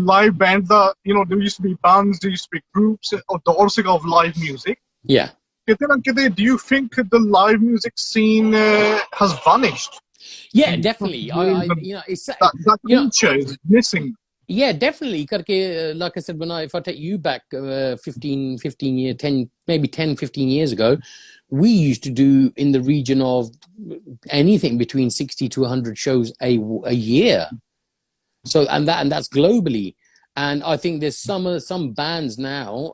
live bands, there used to be bands, there used to be groups of live music. Yeah. Do you think the live music scene has vanished? Yeah, definitely. That culture is missing. Yeah, definitely. Like I said, if I take you back 15 years, 10, maybe 10, 15 years ago, we used to do in the region of anything between 60 to 100 shows a year. So, and that's globally. And I think there's some bands now,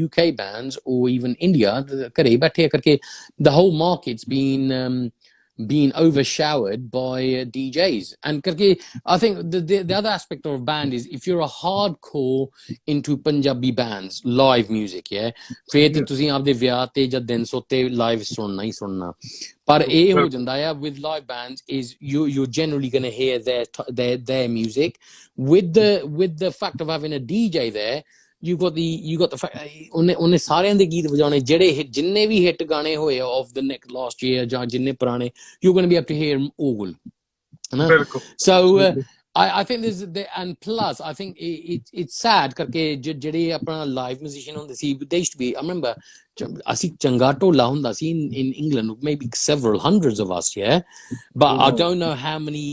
UK bands or even India, the whole market's been overshowered by DJs. And I think the other aspect of a band is if you're a hardcore into Punjabi bands, live music, yeah, ਫਿਰ ਤੇ ਤੁਸੀਂ ਆਪਦੇ ਵਿਆਹ ਤੇ ਜਾਂ ਦਿਨ ਸੋਤੇ live ਸੁਣਨਾ ਹੀ ਸੁਣਨਾ. ਪਰ ਇਹ ਹੋ ਜਾਂਦਾ ਆ with live bands is you're generally going to hear their music with the fact of having a DJ there. You got the fact ਉਹਨੇ ਸਾਰਿਆਂ ਦੇ ਗੀਤ ਵਜਾਉਣੇ ਜਿਹੜੇ ਜਿੰਨੇ ਵੀ ਹਿੱਟ ਗਾਣੇ ਹੋਏ of the next last year ਜਾਂ ਜਿੰਨੇ ਪੁਰਾਣੇ you're going to be able to hear them all. So I think and plus I think it's sad ਕਰਕੇ ਜਿਹੜੇ ਆਪਣਾ live musician ਹੁੰਦੇ ਸੀ, they used to be, I remember ਅਸੀਂ ਚੰਗਾ ਢੋਲਾ ਹੁੰਦਾ ਸੀ in England, maybe several hundreds of us, yeah, but I don't know how many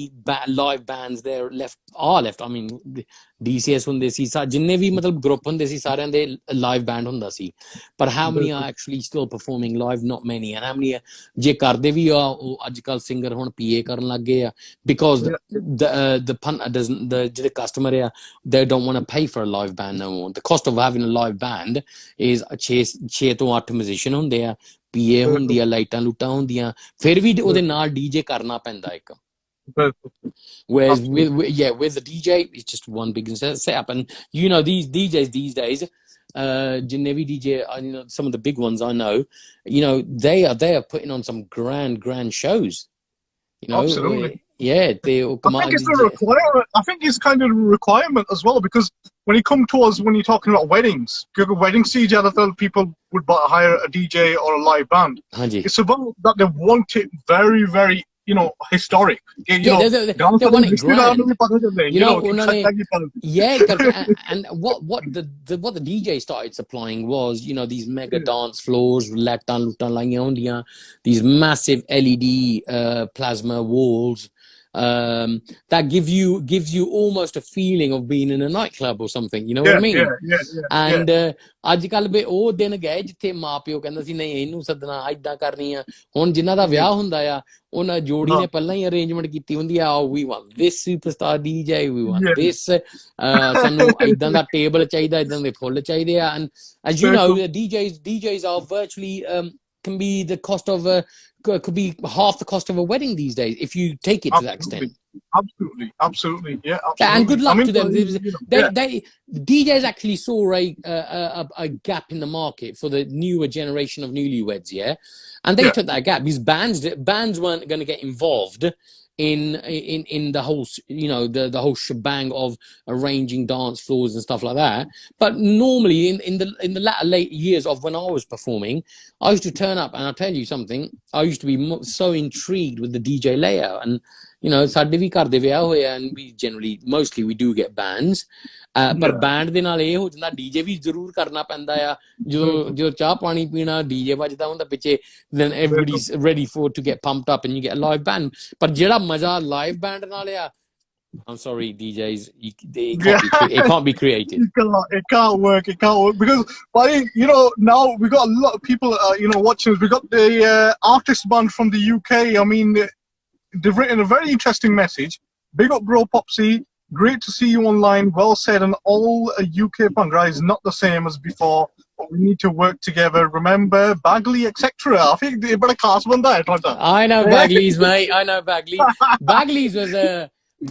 live bands there are left. I mean DCS ਹੁੰਦੇ ਸੀ, ਜਿੰਨੇ ਵੀ ਮਤਲਬ ਗਰੁੱਪ ਹੁੰਦੇ ਸੀ ਸਾਰਿਆਂ ਦੇ live band ਹੁੰਦਾ ਸੀ, ਪਰ how many are actually still performing live? Not many. And how many ਜੇ ਕਰਦੇ ਵੀ ਆ ਉਹ ਅੱਜ ਕੱਲ ਸਿੰਗਰ ਹੁਣ PA ਕਰਨ ਲੱਗ ਗਏ ਆ because the punter doesn't, the customer ਆ, they don't want to pay for a live band no more. The cost of having a live band is 6 ਤੋਂ 8 musician ਹੁੰਦੇ ਆ, PA ਹੁੰਦੀ ਆ, ਲਾਈਟਾਂ ਲੂਟਾਂ ਹੁੰਦੀਆਂ, ਫਿਰ ਵੀ ਉਹਦੇ ਨਾਲ DJ ਕਰਨਾ ਪੈਂਦਾ ਇੱਕ. Whereas with the DJ, it's just one big setup. And you know, these DJs these days, Genevi DJ, some of the big ones I know, they are putting on some grand shows. Absolutely. Yeah, I think it's kind of a requirement as well, because when you're talking about weddings, wedding people would hire a DJ or a live band. It's about that they want it very, very, historic. They want it grand. And what the DJ started supplying was, these mega dance floors, these massive LED plasma walls. That gives you almost a feeling of being in a nightclub or something, you know what I mean? And ਅੱਜ ਕੱਲ ਵੀ ਉਹ ਦਿਨ ਗਏ ਜਿੱਥੇ ਮਾਂ ਪਿਓ ਕਹਿੰਦਾ ਸੀ ਨਹੀਂ ਇਹਨੂੰ ਸੱਦਣਾ ਏਦਾਂ ਕਰਨੀ ਆ, ਹੁਣ ਜਿਨ੍ਹਾਂ ਦਾ ਵਿਆਹ ਹੁੰਦਾ ਆ ਉਹਨਾਂ ਜੋੜੀ ਨੇ ਪਹਿਲਾਂ ਹੀ ਅਰੇਂਜਮੈਂਟ ਕੀਤੀ ਹੁੰਦੀ ਆ, we want this superstar DJ, we want this, ਸਾਨੂੰ ਏਦਾਂ ਦਾ ਟੇਬਲ ਚਾਹੀਦਾ, ਏਦਾਂ ਦੇ ਫੁੱਲ ਚਾਹੀਦੇ ਆ. And as you know, DJs are virtually can be the cost of could be half the cost of a wedding these days if you take it to that extent. Absolutely, yeah, absolutely. And good luck to them. DJs actually saw a gap in the market for the newer generation of newlyweds, yeah, and they took that gap because bands weren't going to get involved in the whole, the whole shebang of arranging dance floors and stuff like that. But normally in the late years of when I was performing, I used to turn up, and I'll tell you something, I used to be so intrigued with the DJ layout. And ਸਾਡੇ ਵੀ ਘਰ ਦੇ ਵਿਆਹ ਹੋਏ ਆ, and mostly we do get bands, ਪਰ band ਦੇ ਨਾਲ ਇਹ ਹੋ ਜਾਂਦਾ DJ ਵੀ ਜ਼ਰੂਰ ਕਰਨਾ ਪੈਂਦਾ ਆ, ਜਦੋਂ ਚਾਹ ਪਾਣੀ ਪੀਣਾ DJ ਵੱਜਦਾ ਹੁੰਦਾ ਪਿੱਛੇ, then everybody's ready to get pumped up and you get a live band. ਪਰ ਜਿਹੜਾ ਮਜ਼ਾ live band ਨਾਲ ਆ, I'm sorry, DJs, it can't be created. It can't work because now we got a lot of people watching us. We got the artist band from the UK. I mean, they've written a very interesting message. Big up bro Popsy, great to see you online, well said. And all UK Bhangra is not the same as before, but we need to work together. Remember Bagley, etc. I think they better cast one there. I know Bagley's, mate, I know Bagley's was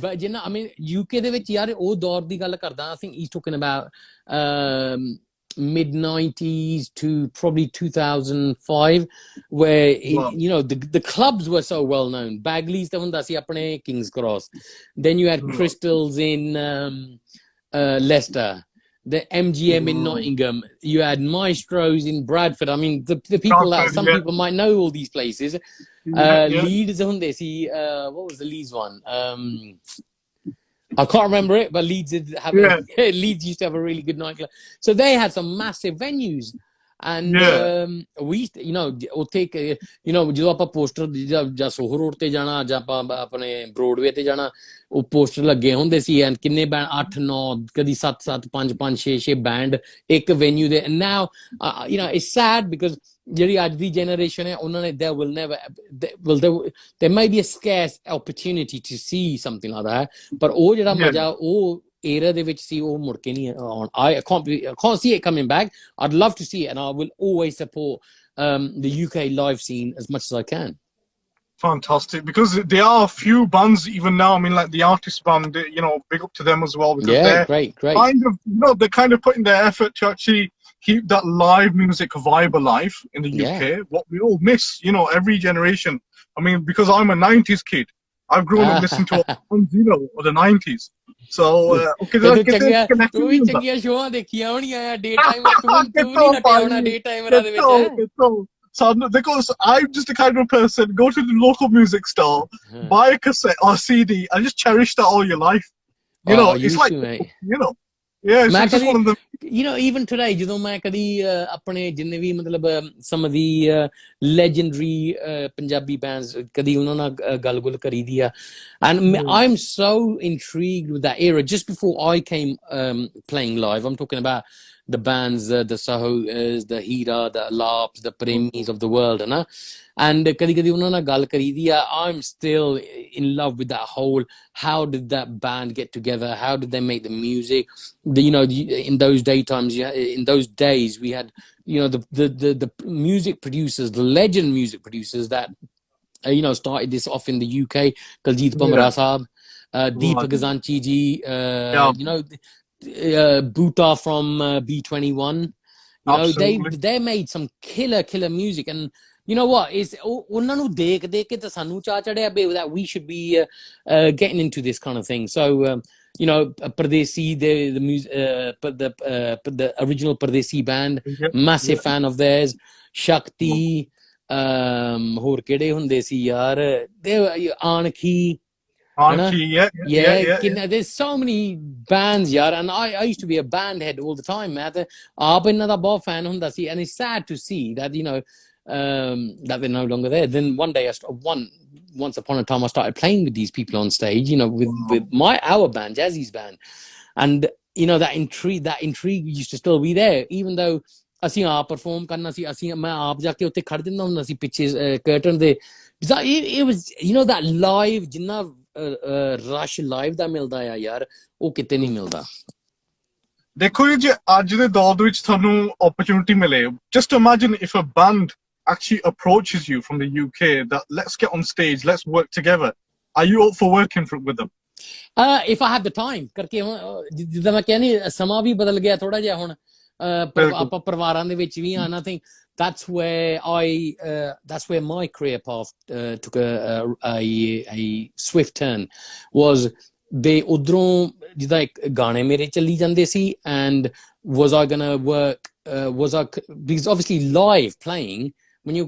but I mean UK ਦੇ ਵਿੱਚ ਯਾਰ ਉਹ ਦੌਰ ਦੀ ਗੱਲ ਕਰਦਾ, I think he's talking about mid-90s to probably 2005, where the clubs were so well known. Bagley's the ਹੁੰਦਾ ਸੀ ਆਪਣੇ King's Cross, then you had Crystals in Leicester, the MGM in Nottingham, you had Maestros in Bradford. I mean, the people that some people might know all these places. Leeds ਹੁੰਦੇ ਸੀ, what was the Leeds one? I can't remember it, but Leeds used to have a really good nightclub. So they had some massive venues. And we, you know, take, you know, ਜਦੋਂ ਆਪਾਂ poster ਜਾਂ ਸੋਹਰ road ਤੇ ਜਾਣਾ ਜਾਂ ਆਪਾਂ ਆਪਣੇ ਬਰੋਡਵੇ ਤੇ ਜਾਣਾ, ਉਹ ਪੋਸਟਰ ਲੱਗੇ ਹੁੰਦੇ ਸੀ, ਐਂਡ ਕਿੰਨੇ ਬੈਂਡ 8 9 ਕਦੀ 7 7 5 5 6 6 ਬੈਂਡ ਇੱਕ ਵੈਨਿਊ ਦੇ। And now you know, it's sad because ਜਿਹੜੀ ਅੱਜ ਦੀ generation ਹੈ ਉਹਨਾਂ ਨੇ, there will never, there may be a scarce opportunity to see something like that, ਪਰ ਉਹ ਜਿਹੜਾ ਮਜ਼ਾ ਉਹ era ਦੇ ਵਿੱਚ ਸੀ ਉਹ ਮੁੜ ਕੇ ਨਹੀਂ ਆਉਣ। I can't see it coming back. I'd love to see it, and I will always support the UK live scene as much as I can. Fantastic, because there are a few bands even now. I mean, like the artist band, you know, big up to them as well, because they're great. Kind of, you know, they're kind of putting their effort to actually keep that live music vibe alive in the UK. What we all miss, you know, every generation. I mean, because I'm a 90s kid, I've grown up listening to all, you know, of the 90s. So okay, ਤੂੰ ਵੀ ਚੰਗੀਆਂ ਸ਼ੋਆਂ ਦੇਖੀਆਂ ਹੋਣੀਆਂ ਡੇ time, ਤੂੰ ਨਹੀਂ ਨੱਟਿਆ ਹੋਣਾ ਡੇ ਟਾਈਮਰਾਂ ਦੇ ਵਿੱਚ। So because I'm just the kind of person, go to the local music store, buy a cassette or CD, and just cherish that all your life. You know, it's like, you know, it's just one of the, you know, even today, ਜਦੋਂ ਮੈਂ ਕਦੀ ਆਪਣੇ ਜਿੰਨੇ ਵੀ ਮਤਲਬ some of the legendary Punjabi bands, ਕਦੀ ਉਹਨਾਂ ਨਾਲ ਗੱਲ ਕਰੀ ਦੀ ਆ, and I'm so intrigued with that era. Just before I came playing live, I'm talking about the bands, the Sahos, the Hira, the Laps, the Premis of the world, and kadi ਉਹਨਾਂ ਨਾਲ ਗੱਲ ਕਰੀ ਦੀ ਆ, I'm still in love with that whole, how did that band get together, how did they make the music, you know, in those daytimes, in those days we had, you know, the music producers, the legend music producers that you know started this off in the UK, Kaljeet Bamra Sahab, Deepak Gazanchi ji, you know, Bhuta from B21, you know, they made some killer music. And you know what, is ਉਹਨਾਂ ਨੂੰ ਦੇਖ ਕੇ ਤਾਂ ਸਾਨੂੰ ਚਾਹ ਚੜਿਆ that we should be getting into this kind of thing. So you know, Pardesi, the original Pardesi band, massive fan of theirs. Shakti, ਹੋਰ ਕਿਹੜੇ ਹੁੰਦੇ ਸੀ ਯਾਰ, Anarchy, there's so many bands, yaar, and I used to be a band head all the time. ਆਪ ਇਹਨਾਂ ਦਾ ਬਹੁਤ fan ਹੁੰਦਾ ਸੀ, and it's sad to see that, you know, that they're no longer there. Then one day, once upon a time, I started playing with these people on stage, you know, with our band, Jazzy's band, and you know, that intrigue used to still be there, even though ਅਸੀਂ ਆਪ perform ਕਰਨਾ ਸੀ, ਮੈਂ ਆਪ ਜਾ ਕੇ ਉੱਤੇ ਖੜ ਜਾਂਦਾ ਹੁੰਦਾ ਸੀ ਪਿੱਛੇ curtain ਦੇ। It was, you know, that live, ਜਿੰਨਾ ਰਸ਼ ਲਾਈਵ ਦਾ ਮਿਲਦਾ ਆ ਯਾਰ, ਉਹ ਕਿਤੇ ਨਹੀਂ ਮਿਲਦਾ। ਦੇਖੋ ਜੀ, ਅੱਜ ਦੇ ਦੌਰ ਦੇ ਵਿੱਚ ਤੁਹਾਨੂੰ opportunity ਮਿਲੇ, just imagine if a band actually approaches you from the UK that let's get on stage, let's work together. Are you up for working with them? If I have the time, ਕਰਕੇ ਜਿੱਦਾਂ ਮੈਂ ਕਿਹਾ ਨਹੀਂ, ਸਮਾਂ ਵੀ ਬਦਲ ਗਿਆ ਥੋੜਾ ਜਿਹਾ ਹੁਣ, ਆਪਾਂ ਪਰਿਵਾਰਾਂ ਦੇ ਵਿੱਚ ਵੀ ਆ, and I think that's where my career path took a swift turn, was they ਉਧਰੋਂ ਜਿੱਦਾਂ ਇੱਕ ਗਾਣੇ ਮੇਰੇ ਚੱਲੀ ਜਾਂਦੇ ਸੀ, and was I gonna work, because obviously live playing, when you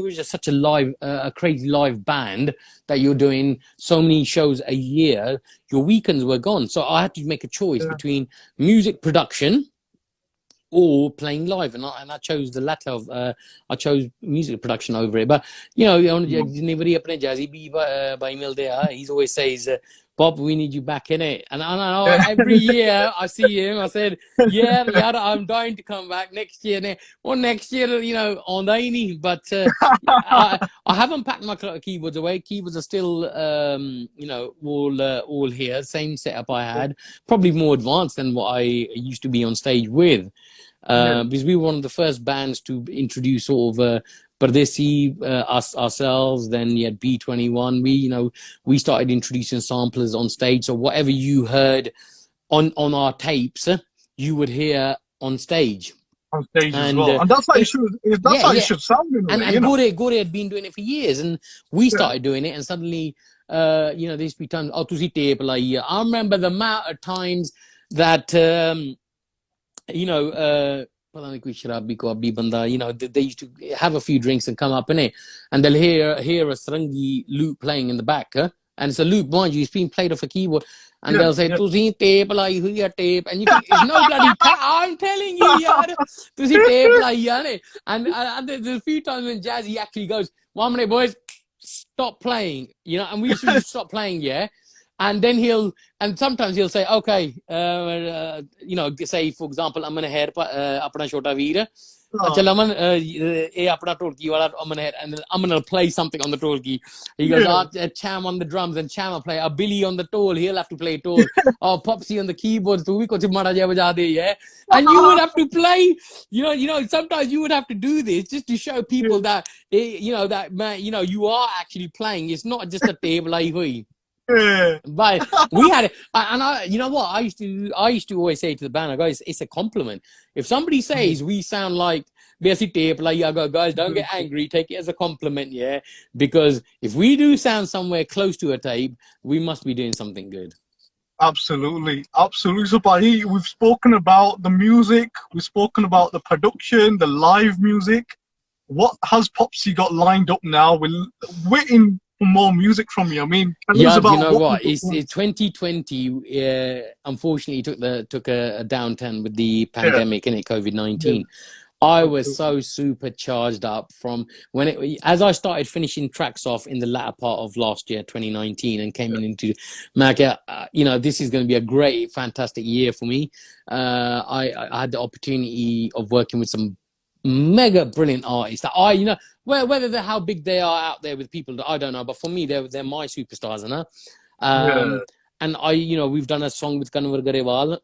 were just such a live, a crazy live band that you're doing so many shows a year, your weekends were gone. So I had to make a choice between music production or playing live, and I chose the latter of I chose music production over it. But you know, anybody apne Jazzy B by email there, he always says, Bob, we need you back in it. And I know every year I see him, I said, yeah, I'm dying to come back next year. Or next year, you know, on the any. But I haven't packed my keyboards away. Keyboards are still, you know, all here. Same setup I had. Probably more advanced than what I used to be on stage with. Because we were one of the first bands to introduce sort of Pardesi, ourselves, then you had B21. We started introducing samplers on stage. So whatever you heard on our tapes, you would hear on stage. On stage as well. And that's how it should. That's how it should sound. And Gore had been doing it for years, and we started doing it, and suddenly, there used to be times. Oh, to see tape like I remember the amount of times that they used to have a few drinks and come up in it, and they'll hear a sarangi lute playing in the back, and it's a loop, mind you, it's being played off a keyboard, and they'll say, "Tusi tape lai hui hai tape," and you think it's no bloody I'm telling you, yaar, tusi tape lai hai, and there's a few times when Jazzy actually goes, "1 minute, boys, stop playing," you know, and we usually stop playing, yeah. And then sometimes he'll say, okay, you know, say, for example, I'm going to hear apna chota veer. Achha, Raman, apna tolki wala, I'm going to play something on the tolki. He goes, Cham on the drums, and Cham will play. Billy on the toll, he'll have to play toll. Popsy on the keyboard, tu bhi kuch mara jaya baja de, yeah. And you would have to play, you know, sometimes you would have to do this just to show people that, you know, that, man, you know, you are actually playing. It's not just a tape lai hui. But we had it, and you know what? I used to always say to the band, I go, it's a compliment. If somebody says we sound like basic tape, like I go, guys, don't get angry, take it as a compliment, yeah. Because if we do sound somewhere close to a tape, we must be doing something good. Absolutely, absolutely. So, Bhai, we've spoken about the music, we've spoken about the production, the live music. What has Popsy got lined up now? We're waiting for more music from you. I mean, yeah, you know what? It's 2020. Unfortunately, took a downturn with the pandemic and COVID-19. I was so super charged up from as I started finishing tracks off in the latter part of last year, 2019, and came into Mecca. You know, this is going to be a great, fantastic year for me. I had the opportunity of working with some mega brilliant artists that you know, whether they're how big they are out there with people that I don't know, but for me, they're my superstars, and you know, we've done a song with Kanwar Garewal,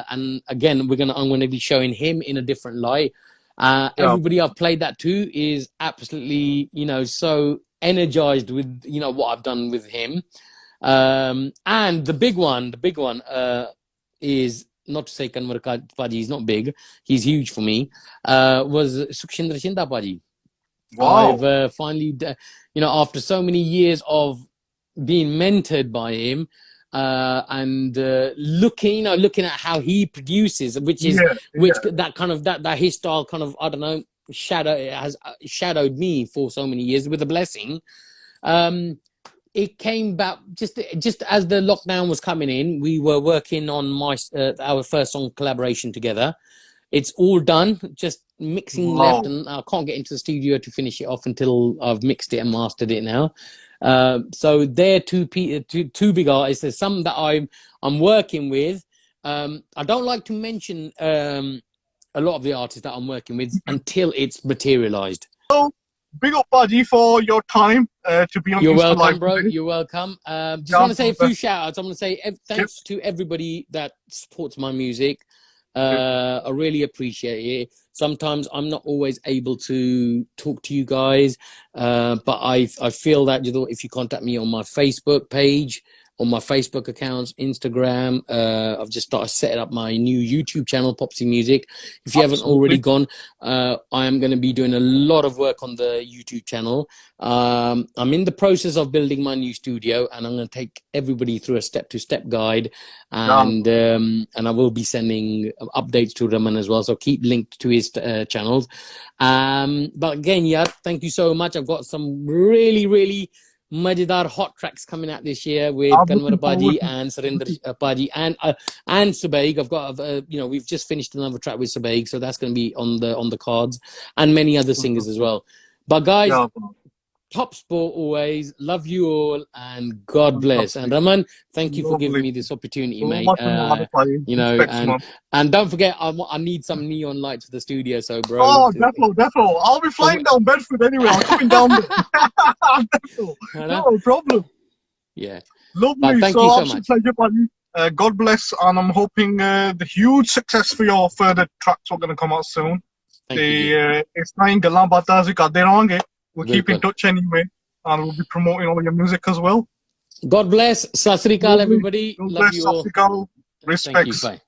and again, I'm going to be showing him in a different light. Everybody I've played that to is absolutely, you know, so energized with, you know, what I've done with him. And the big one is, not to say Kanwar Paji is not big, he's huge for me, was Sukhshindra Shinda Paji. Wow. I've finally, you know, after so many years of being mentored by him, and looking at how he produces, which that kind of that his style kind of, I don't know, has shadowed me for so many years with a blessing. It came back just as the lockdown was coming in. We were working on our first song collaboration together. It's all done, just mixing left, and I can't get into the studio to finish it off until I've mixed it and mastered it now. So they're two big artists. There's some that I'm working with. I don't like to mention a lot of the artists that I'm working with until it's materialized. So big up, Paji, for your time to be on. You're welcome, bro. You're welcome. Just want to say a few shout outs. I'm going to say thanks to everybody that supports my music. I really appreciate it. Sometimes I'm not always able to talk to you guys, but I feel that if you contact me on my Facebook page, on my Facebook accounts, Instagram, I've just started setting up my new YouTube channel, Popsy Music. If you haven't already gone, I am going to be doing a lot of work on the YouTube channel. I'm in the process of building my new studio, and I'm going to take everybody through a step-to-step guide, and I will be sending updates to Raman as well, so keep linked to his channels. But again, yeah, thank you so much. I've got some really Majidar hot tracks coming out this year with Kanwar Paji and Surinder Paji and Subaig. I've got you know, we've just finished another track with Subaig, so that's going to be on the cards, and many other singers as well. But guys, top sport always. Love you all, and God bless. And Raman, thank you for giving me this opportunity, mate. You know, and don't forget, I need some neon lights for the studio, so bro. Oh, definitely. I'll be flying down Bedford anyway. I'm coming down there. No problem. Yeah. Lovely. But thank you so much. Pleasure, buddy. God bless, and I'm hoping the huge success for your further tracks are going to come out soon. Thank you. We'll keep in touch anyway, and we'll be promoting all your music as well. God bless. Sat Sri Akal, everybody. Love you all. Respects. Bye.